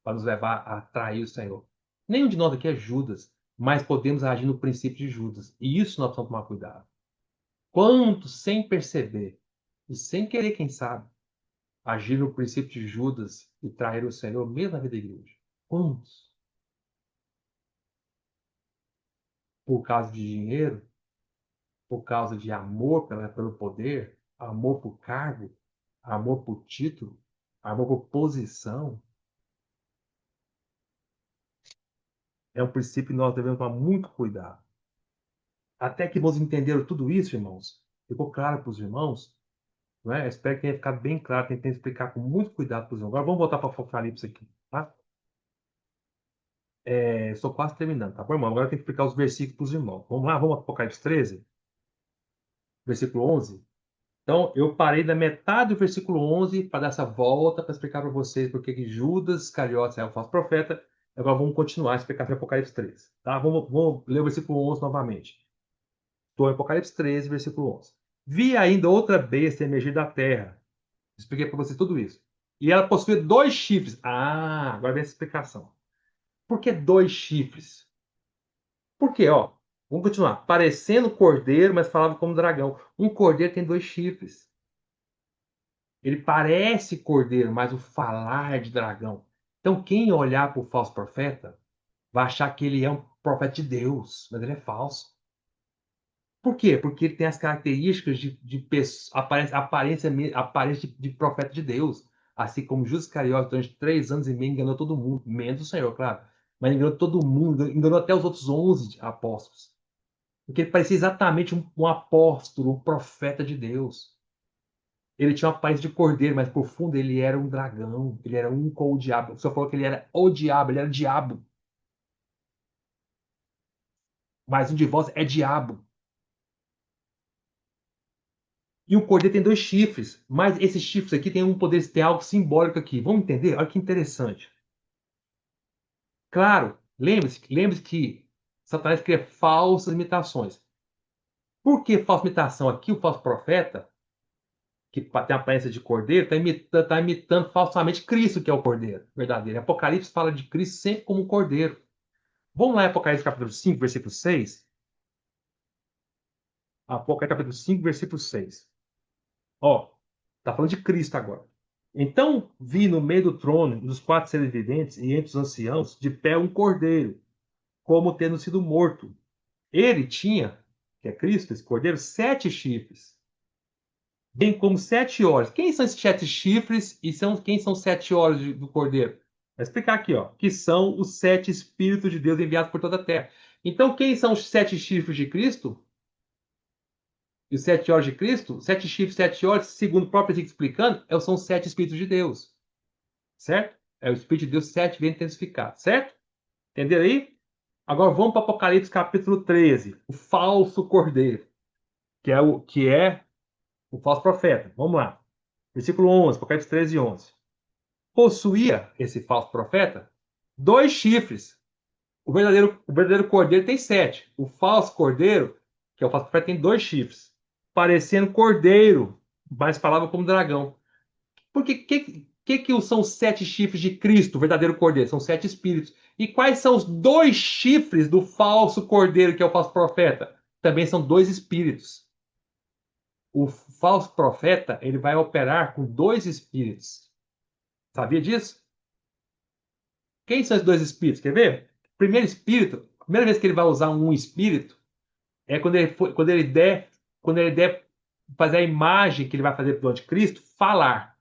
para nos levar a trair o Senhor. Nenhum de nós aqui é Judas, mas podemos agir no princípio de Judas. E isso nós precisamos tomar cuidado. Quantos, sem perceber, e sem querer, quem sabe, agir no princípio de Judas e trair o Senhor, mesmo na vida da igreja? Quantos? Por causa de dinheiro, por causa de amor pelo poder, amor por cargo, amor por título, amor por posição. É um princípio que nós devemos tomar muito cuidado. Até que vamos entenderam tudo isso, irmãos, ficou claro para os irmãos, não é? Espero que tenha ficado bem claro, tentei explicar com muito cuidado para os irmãos. Agora vamos voltar para o Apocalipse aqui, tá? Estou quase terminando, tá bom, irmão? Agora eu tenho que explicar os versículos para os irmãos. Vamos lá, vamos para Apocalipse 13, versículo 11. Então, eu parei da metade do versículo 11 para dar essa volta para explicar para vocês porque que Judas Iscariotes é o falso profeta. Agora vamos continuar a explicar para Apocalipse 13. Tá? Vamos ler o versículo 11 novamente. Estou em Apocalipse 13, versículo 11. Vi ainda outra besta emergir da terra. Expliquei para vocês tudo isso. E ela possuía dois chifres. Ah, agora vem essa explicação. Por que dois chifres? Por quê? Ó, vamos continuar. Parecendo cordeiro, mas falava como dragão. Um cordeiro tem dois chifres. Ele parece cordeiro, mas o falar é de dragão. Então, quem olhar para o falso profeta vai achar que ele é um profeta de Deus, mas ele é falso. Por quê? Porque ele tem as características de aparência de profeta de Deus. Assim como Judas Iscariotes, durante 3 anos e meio, enganou todo mundo, menos o Senhor, claro. Mas enganou todo mundo, enganou até os outros 11 apóstolos. Porque ele parecia exatamente um apóstolo, um profeta de Deus. Ele tinha uma aparência de cordeiro, mas por fundo ele era um dragão. Ele era um com o diabo. O senhor falou que ele era o diabo, ele era o diabo. Mas um de vós é diabo. E o cordeiro tem dois chifres. Mas esses chifres aqui têm um poder, tem algo simbólico aqui. Vamos entender? Olha que interessante. Claro, lembre-se que Satanás cria falsas imitações. Por que falsa imitação? Aqui o falso profeta, que tem a aparência de cordeiro, está imitando falsamente Cristo, que é o cordeiro verdadeiro. Apocalipse fala de Cristo sempre como um cordeiro. Vamos lá em Apocalipse capítulo 5, versículo 6. Apocalipse capítulo 5, versículo 6. Ó, tá falando de Cristo agora. Então vi no meio do trono, dos quatro seres viventes e entre os anciãos, de pé um cordeiro, como tendo sido morto. Ele tinha, que é Cristo, esse cordeiro, 7 chifres, bem como 7 olhos. Quem são esses 7 chifres e quem são os 7 olhos do cordeiro? Vou explicar aqui, ó, que são os 7 Espíritos de Deus enviados por toda a terra. Então, quem são os 7 chifres de Cristo? E os 7 olhos de Cristo? 7 chifres, 7 olhos, segundo o próprio Ezequiel explicando, são os 7 Espíritos de Deus. Certo? É o Espírito de Deus 7 vezes intensificado. Certo? Entenderam aí? Agora vamos para Apocalipse capítulo 13. O falso cordeiro, que é o falso profeta. Vamos lá. Versículo 11, Apocalipse 13, 11. Possuía esse falso profeta 2 chifres. O verdadeiro cordeiro tem 7. O falso cordeiro, que é o falso profeta, tem 2 chifres. Parecendo cordeiro, mas falava como dragão. Porque que são os 7 chifres de Cristo, o verdadeiro cordeiro? São 7 espíritos. E quais são os 2 chifres do falso cordeiro, que é o falso profeta? Também são 2 espíritos. O falso profeta, ele vai operar com 2 espíritos. Sabia disso? Quem são esses 2 espíritos? Quer ver? Primeiro espírito, a primeira vez que ele vai usar um espírito é quando ele der fazer a imagem que ele vai fazer do anticristo falar.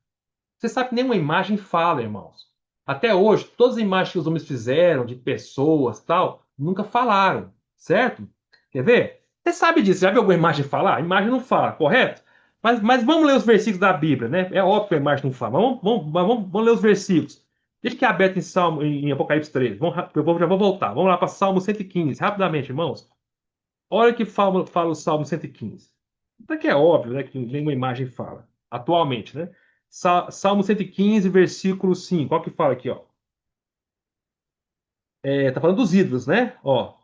Você sabe que nenhuma imagem fala, irmãos. Até hoje, todas as imagens que os homens fizeram de pessoas tal, nunca falaram, certo? Quer ver? Você sabe disso, já viu alguma imagem falar? A imagem não fala, correto? Mas vamos ler os versículos da Bíblia, né? É óbvio que a imagem não fala, mas vamos ler os versículos. Deixa que é aberto em Apocalipse 13. Já vou voltar. Vamos lá para Salmo 115, rapidamente, irmãos. Olha o que fala o Salmo 115. Até que é óbvio, né, que nenhuma imagem fala, atualmente, né? Salmo 115, versículo 5. Olha o que fala aqui, ó. Tá falando dos ídolos, né? Ó,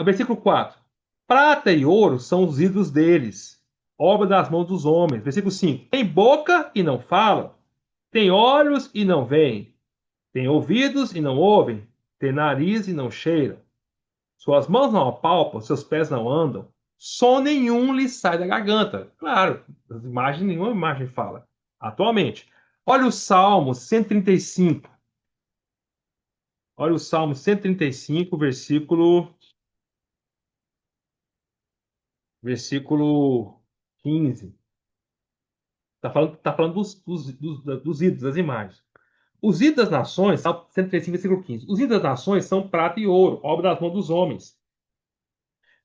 versículo 4. Prata e ouro são os ídolos deles, obra das mãos dos homens. Versículo 5. Tem boca e não fala, tem olhos e não veem, tem ouvidos e não ouvem, tem nariz e não cheiram. Suas mãos não apalpam, seus pés não andam, som nenhum lhe sai da garganta. Claro, nenhuma imagem fala. Atualmente. Olha o Salmo 135. Olha o Salmo 135, versículo 15. Tá falando dos ídolos, das imagens. Os ídolos das nações, Salmo 135, versículo 15. Os ídolos das nações são prata e ouro, obra das mãos dos homens.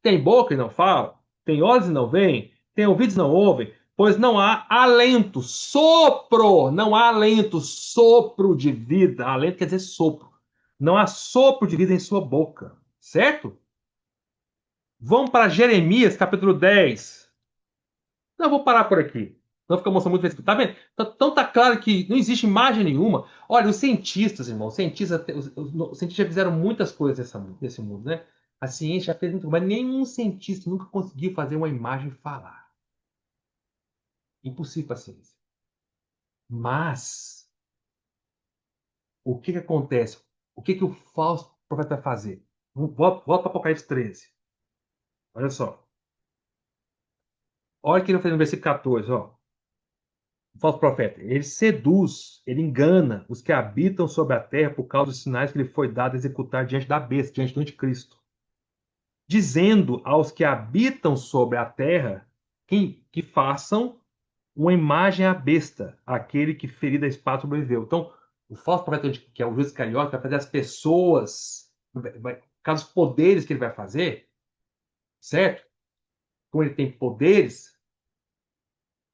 Tem boca e não fala, tem olhos e não veem, tem ouvidos e não ouvem, pois não há alento, sopro, não há alento, sopro de vida. Alento quer dizer sopro. Não há sopro de vida em sua boca, certo? Vamos para Jeremias, capítulo 10. Não, vou parar por aqui. Não fica mostrando muito versículo. Tá vendo? Então tá claro que não existe imagem nenhuma. Olha, os cientistas, irmão, os cientistas já fizeram muitas coisas nesse mundo, né? A ciência já fez muito, mas nenhum cientista nunca conseguiu fazer uma imagem falar. Impossível para a ciência. Mas, o que acontece? O que o falso profeta vai fazer? Volta para Apocalipse 13. Olha só. Olha o que ele fez no versículo 14, ó. O falso profeta, ele seduz, ele engana os que habitam sobre a terra por causa dos sinais que ele foi dado a executar diante da besta, diante do anticristo. Dizendo aos que habitam sobre a terra que façam uma imagem à besta, aquele que ferida a espada sobreviveu. Então, o falso profeta, que é o juiz Iscariote, vai fazer as pessoas, caso os poderes que ele vai fazer, certo? Como ele tem poderes,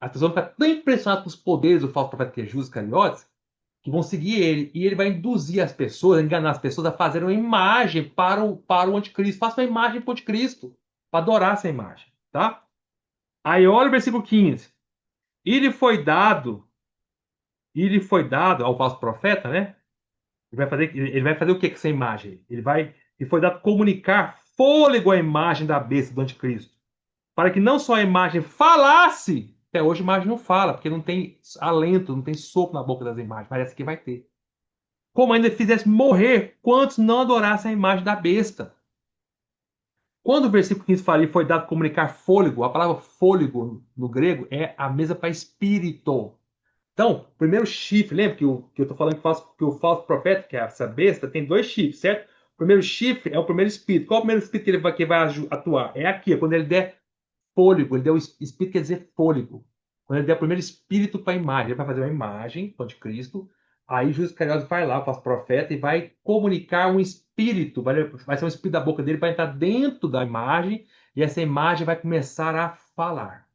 as pessoas vão ficar tão impressionadas com os poderes do falso profeta que é Judas Iscariotes, que vão seguir ele. E ele vai induzir as pessoas, enganar as pessoas a fazer uma imagem para o anticristo. Faça uma imagem para o anticristo, para adorar essa imagem, tá? Aí olha o versículo 15. E lhe foi dado ao falso profeta, né? Ele vai fazer o que com essa imagem? Ele foi dado comunicar fôlego à imagem da besta do anticristo, para que não só a imagem falasse, até hoje a imagem não fala, porque não tem alento, não tem sopro na boca das imagens, parece que vai ter. como ainda fizesse morrer quantos não adorassem a imagem da besta. Quando o versículo 15 fala e foi dado comunicar fôlego, a palavra fôlego no grego é a mesma para espírito. Então, primeiro chifre, lembra que eu estou falando que o falso profeta, que é essa besta, tem dois chifres, certo? O primeiro chifre é o primeiro espírito. Qual é o primeiro espírito que vai atuar? É aqui, é quando ele der fôlego. Ele der o espírito, quer dizer fôlego. Quando ele der o primeiro espírito para a imagem, ele vai fazer uma imagem, o anticristo. Aí Jesus Carioso vai lá, faz profeta, e vai comunicar um espírito. Vai ser um espírito da boca dele, vai entrar dentro da imagem, e essa imagem vai começar a falar.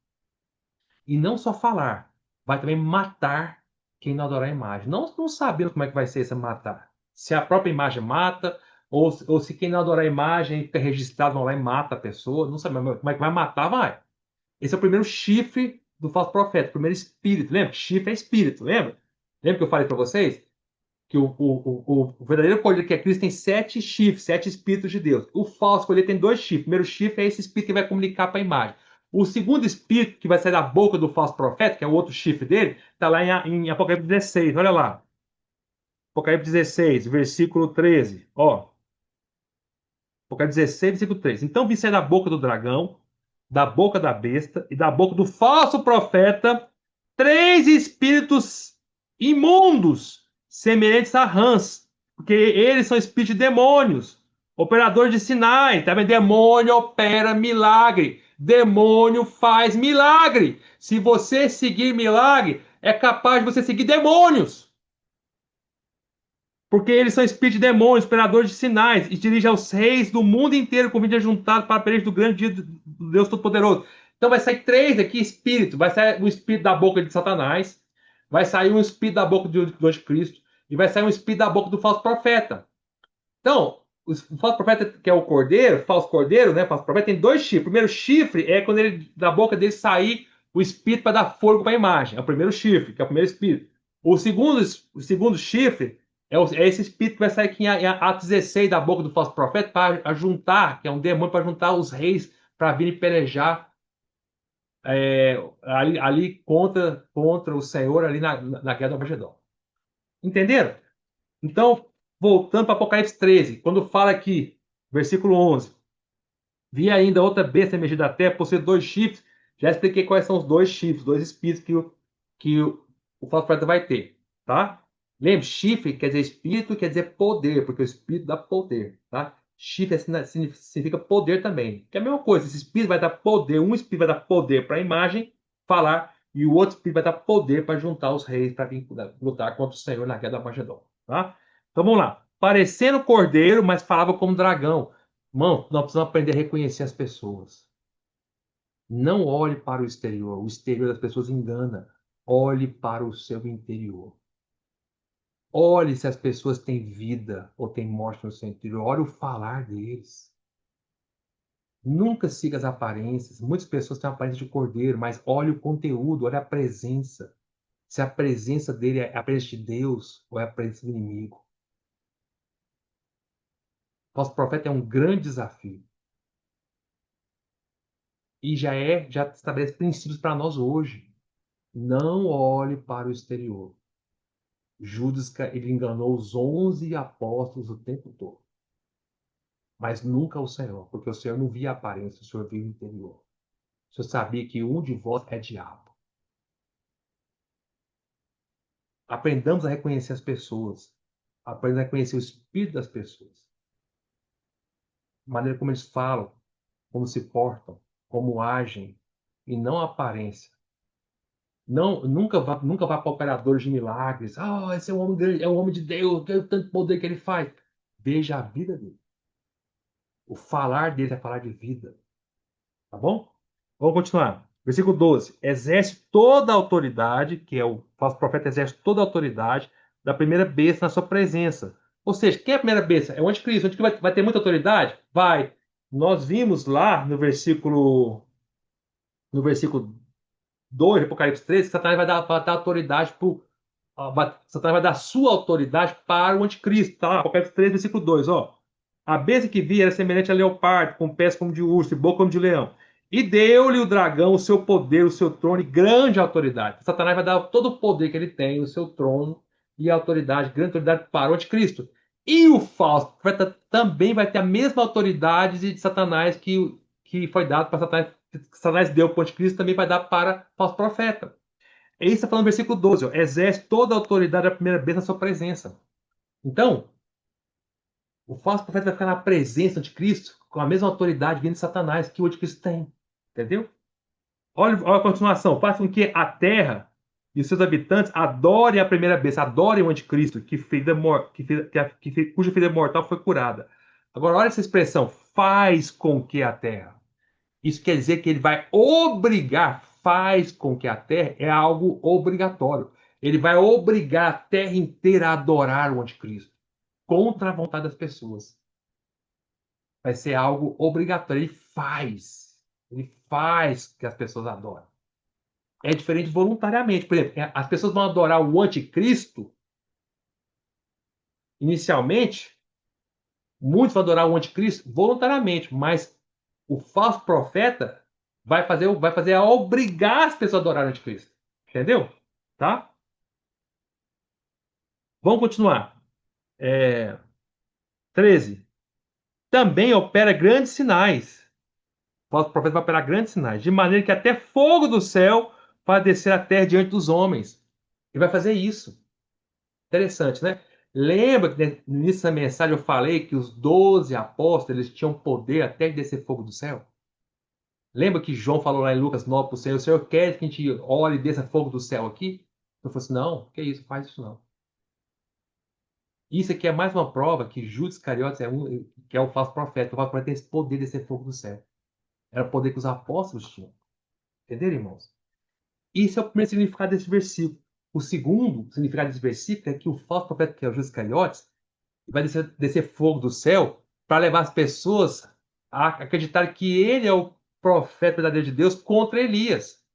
E não só falar, vai também matar quem não adorar a imagem. Não sabendo como é que vai ser esse matar. Se a própria imagem mata, ou se quem não adorar a imagem fica registrado, vão lá e mata a pessoa. Não sabe como é que vai matar, vai. Esse é o primeiro chifre do falso profeta, o primeiro espírito. Lembra? Chifre é espírito, lembra? Lembra que eu falei para vocês? Que o verdadeiro colheiro que é Cristo tem 7 chifres, 7 espíritos de Deus. O falso colheiro tem 2 chifres. O primeiro chifre é esse espírito que vai comunicar para a imagem. O segundo espírito que vai sair da boca do falso profeta, que é o outro chifre dele, está lá em Apocalipse 16. Olha lá. Apocalipse 16, versículo 13. Ó. Apocalipse 16, versículo 3. Então vi sair da boca do dragão, da boca da besta e da boca do falso profeta 3 espíritos imundos, semelhantes a rãs, porque eles são espíritos de demônios, operadores de sinais. Tá vendo? Demônio opera milagre. Demônio faz milagre. Se você seguir milagre, é capaz de você seguir demônios. Porque eles são espíritos de demônios, operadores de sinais, e dirigem aos reis do mundo inteiro, com vida juntados para a peleja do grande dia do Deus Todo-Poderoso. Então vai sair 3 aqui espíritos. Vai sair o espírito da boca de Satanás, vai sair um espírito da boca do anticristo, e vai sair um espírito da boca do falso profeta. Então, o falso profeta, que é o cordeiro, falso cordeiro, né? Falso profeta, tem 2 chifres. O primeiro chifre é quando ele, da boca dele sair o espírito para dar fogo para a imagem. É o primeiro chifre, que é o primeiro espírito. O segundo chifre é esse espírito que vai sair aqui em Atos 16 da boca do falso profeta para juntar, que é um demônio para juntar os reis para virem pelejar ali contra o Senhor ali na guerra do Armagedon. Entenderam? Então, voltando para Apocalipse 13, quando fala aqui, versículo 11: vi ainda outra besta emergir da terra, possuir 2 chifres. Já expliquei quais são os 2 chifres, 2 espíritos que o falso profeta vai ter, tá? Lembre, chifre quer dizer espírito, quer dizer poder, porque o espírito dá poder, tá? Chifre significa poder também, que é a mesma coisa. Esse espírito vai dar poder, um espírito vai dar poder para a imagem falar, e o outro espírito vai dar poder para juntar os reis para vir lutar contra o Senhor na guerra do Armagedon, tá? Então vamos lá. Parecendo cordeiro, mas falava como dragão. Mano, nós precisamos aprender a reconhecer as pessoas. Não olhe para o exterior. O exterior das pessoas engana. Olhe para o seu interior. Olhe se as pessoas têm vida ou têm morte no seu interior. Olhe o falar deles. Nunca siga as aparências. Muitas pessoas têm a aparência de cordeiro, mas olhe o conteúdo, olhe a presença. Se a presença dele é a presença de Deus ou é a presença do inimigo. O falso profeta é um grande desafio. E já estabelece princípios para nós hoje. Não olhe para o exterior. Judas, ele enganou os 11 apóstolos o tempo todo. Mas nunca o Senhor, porque o Senhor não via a aparência, o Senhor via o interior. O Senhor sabia que um de vós é diabo. Aprendamos a reconhecer as pessoas. Aprendamos a reconhecer o espírito das pessoas. A maneira como eles falam, como se portam, como agem, e não a aparência. Não, nunca vá para operadores de milagres. Ah, esse é um homem grande, é um homem de Deus, que é o tanto poder que ele faz. Veja a vida dele. O falar dele é falar de vida. Tá bom? Vamos continuar. Versículo 12. Exerce toda a autoridade, que é o falso profeta, exerce toda a autoridade da primeira besta na sua presença. Ou seja, quem é a primeira besta? É o anticristo. O anticristo vai ter muita autoridade? Vai. Nós vimos lá no versículo 2 de Apocalipse 13, que Satanás vai dar autoridade Satanás vai dar sua autoridade para o anticristo. Tá lá, Apocalipse 13, versículo 2, ó. A besta que vi era semelhante a leopardo, com pés como de urso e boca como de leão. E deu-lhe o dragão o seu poder, o seu trono e grande autoridade. Satanás vai dar todo o poder que ele tem, o seu trono e autoridade, grande autoridade para o anticristo. E o falso profeta também vai ter a mesma autoridade de Satanás que foi dado para Satanás, que Satanás deu para o anticristo, também vai dar para o falso profeta. É isso que está falando no versículo 12. Ó, exerce toda a autoridade da primeira vez na sua presença. Então, o falso profeta vai ficar na presença do anticristo com a mesma autoridade vindo de Satanás que o anticristo tem. Entendeu? Olha a continuação. Faz com que a terra e os seus habitantes adorem a primeira besta, adorem o anticristo, cuja ferida mortal foi curada. Agora, olha essa expressão, faz com que a terra. Isso quer dizer que ele vai obrigar, faz com que a terra é algo obrigatório. Ele vai obrigar a terra inteira a adorar o anticristo, contra a vontade das pessoas. Vai ser algo obrigatório. Ele faz que as pessoas adorem. É diferente voluntariamente. Por exemplo, as pessoas vão adorar o anticristo inicialmente, muitos vão adorar o anticristo voluntariamente, mas o falso profeta vai fazer a obrigar as pessoas a adorar o anticristo. Entendeu? Tá? Vamos continuar. 13. Também opera grandes sinais. O falso profeta vai operar grandes sinais, de maneira que até fogo do céu vai descer a terra diante dos homens. Ele vai fazer isso. Interessante, né? Lembra que nessa mensagem eu falei que os 12 apóstolos eles tinham poder até de descer fogo do céu? Lembra que João falou lá em Lucas 9 para o Senhor quer que a gente ore e desça fogo do céu aqui? Eu falei assim, não, que isso, faz isso não. Isso aqui é mais uma prova que Judas Iscariotes que é o falso profeta. O falso profeta tem esse poder de descer fogo do céu. Era o poder que os apóstolos tinham. Entenderam, irmãos? Isso é o primeiro significado desse versículo. O segundo significado desse versículo é que o falso profeta, que é o Judas Iscariotes, vai descer fogo do céu para levar as pessoas a acreditar que ele é o profeta verdadeiro de Deus contra Elias.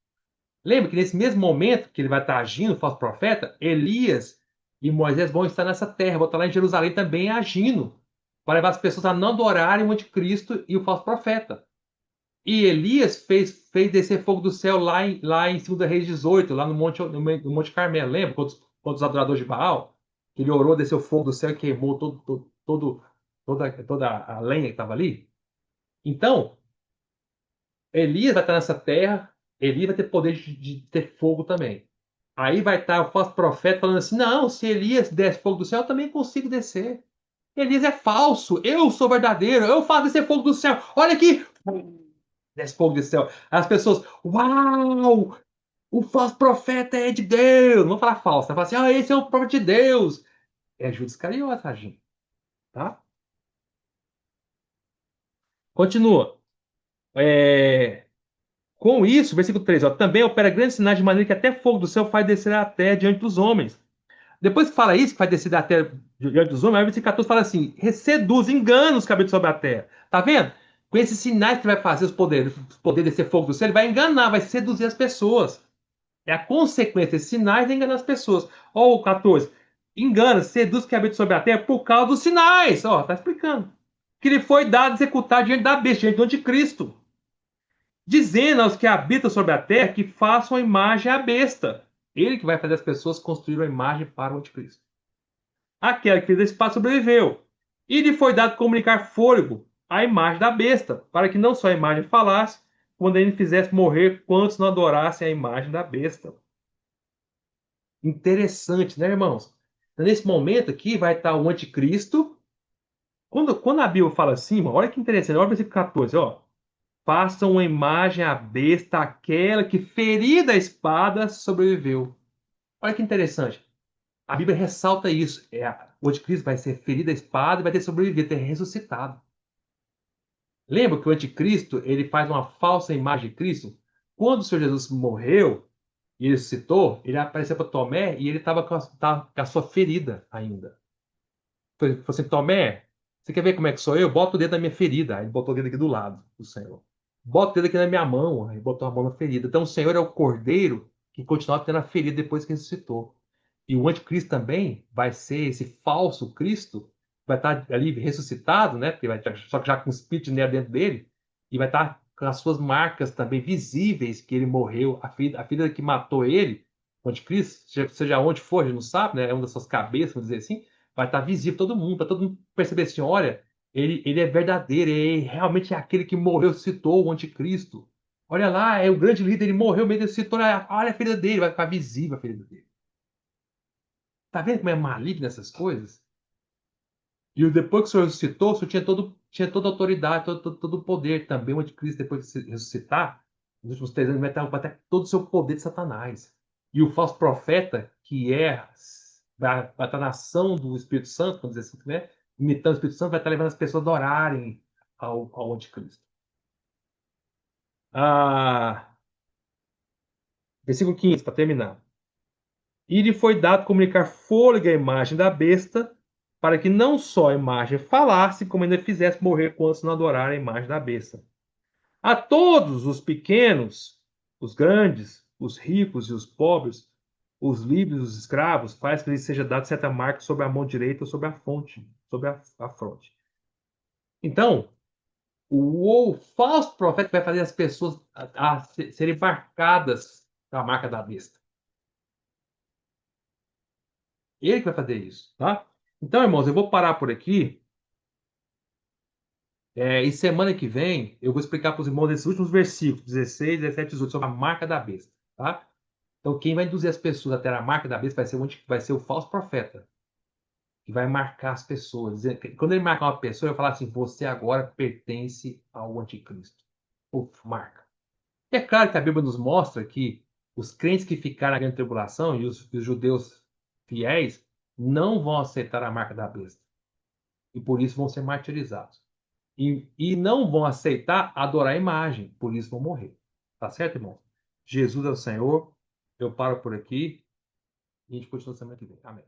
Lembra que nesse mesmo momento que ele vai estar agindo, o falso profeta, Elias e Moisés vão estar nessa terra, vão estar lá em Jerusalém também agindo, para levar as pessoas a não adorarem o anticristo e o falso profeta. E Elias fez descer fogo do céu lá em 2 Reis 18, lá no Monte Carmelo. Lembra? Quando os adoradores de Baal, que ele orou, desceu fogo do céu e queimou toda a lenha que estava ali. Então, Elias vai estar nessa terra, Elias vai ter poder de ter fogo também. Aí vai estar o falso profeta falando assim: não, se Elias desce fogo do céu, eu também consigo descer. Elias é falso, eu sou verdadeiro, eu faço descer fogo do céu. Olha aqui, desce fogo do céu. As pessoas, uau, o falso profeta é de Deus. Não vou falar falso, vai falar assim: esse é o profeta de Deus. É Judas Iscariotes agindo, tá? Continua. É, Com isso, versículo 3, ó, também opera grandes sinais de maneira que até fogo do céu faz descer a terra diante dos homens. Depois que fala isso, que vai descer da terra diante dos homens, aí o versículo 14 fala assim: seduz, engana os que habitam sobre a terra. Tá vendo? Com esses sinais que vai fazer os poder descer fogo do céu, ele vai enganar, vai seduzir as pessoas. É a consequência desses sinais de enganar as pessoas. Ó, o 14. Engana, seduz os que habitam sobre a terra por causa dos sinais. Ó, tá explicando. Que lhe foi dado executar diante da besta, diante do anticristo, dizendo aos que habitam sobre a terra que façam a imagem à besta. Ele que vai fazer as pessoas construir uma imagem para o anticristo. Aquela que fez esse passo sobreviveu. E lhe foi dado comunicar fôlego à imagem da besta, para que não só a imagem falasse, quando ele fizesse morrer quantos não adorassem a imagem da besta. Interessante, né, irmãos? Então, nesse momento aqui vai estar o anticristo. Quando a Bíblia fala assim, olha que interessante, olha o versículo 14, ó. Façam uma imagem à besta, aquela que, ferida a espada, sobreviveu. Olha que interessante. A Bíblia ressalta isso. O anticristo vai ser ferido a espada e vai ter sobrevivido, ter ressuscitado. Lembra que o anticristo ele faz uma falsa imagem de Cristo? Quando o Senhor Jesus morreu e ele ressuscitou, ele apareceu para Tomé e ele estava com a sua ferida ainda. Falou assim, Tomé, você quer ver como é que sou eu? Bota o dedo na minha ferida. Aí ele botou o dedo aqui do lado do Senhor. Bota o dedo aqui na minha mão. Aí botou a mão na ferida. Então o Senhor é o Cordeiro que continua tendo a ferida depois que ressuscitou. E o anticristo também vai ser esse falso Cristo, vai estar ali ressuscitado, né? Porque só que já com o espírito de Nero dentro dele, e vai estar com as suas marcas também visíveis que ele morreu. A ferida que matou ele o anticristo, seja onde for, a gente não sabe, né? É uma das suas cabeças, vamos dizer assim, vai estar visível para todo mundo, para todo mundo perceber assim, olha, ele é verdadeiro, ele realmente é aquele que morreu, citou o anticristo. Olha lá, é o grande líder, ele morreu, mesmo citou, olha a ferida dele, vai ficar visível a ferida dele. Tá vendo como é maligno essas coisas? E depois que o Senhor ressuscitou, o Senhor tinha toda a autoridade, todo o poder também. O anticristo, depois de ressuscitar, nos últimos 3 anos, vai ter todo o seu poder de Satanás. E o falso profeta, vai estar na ação do Espírito Santo, vamos dizer assim, né? Imitando o Espírito Santo, vai estar levando as pessoas a adorarem ao anticristo. Ah, versículo 15, para terminar. E lhe foi dado comunicar fôlego à imagem da besta, para que não só a imagem falasse, como ainda fizesse morrer quantos não adoraram a imagem da besta. A todos os pequenos, os grandes, os ricos e os pobres, os livres e os escravos, faz que lhes seja dado certa marca sobre a mão direita ou sobre a fonte, sobre a fronte. Então, o falso profeta vai fazer as pessoas serem marcadas com a marca da besta. Ele que vai fazer isso, tá? Então, irmãos, eu vou parar por aqui. E semana que vem eu vou explicar para os irmãos esses últimos versículos, 16, 17 e 18, sobre a marca da besta, tá? Então, quem vai induzir as pessoas a ter a marca da besta vai ser o falso profeta, que vai marcar as pessoas. Quando ele marcar uma pessoa, ele vai falar assim: você agora pertence ao anticristo. Uf, marca. E é claro que a Bíblia nos mostra que os crentes que ficaram na grande tribulação e os judeus fiéis não vão aceitar a marca da besta. E por isso vão ser martirizados. E não vão aceitar adorar a imagem, por isso vão morrer. Tá certo, irmão? Jesus é o Senhor. Eu paro por aqui e a gente continua semana que vem. Amém.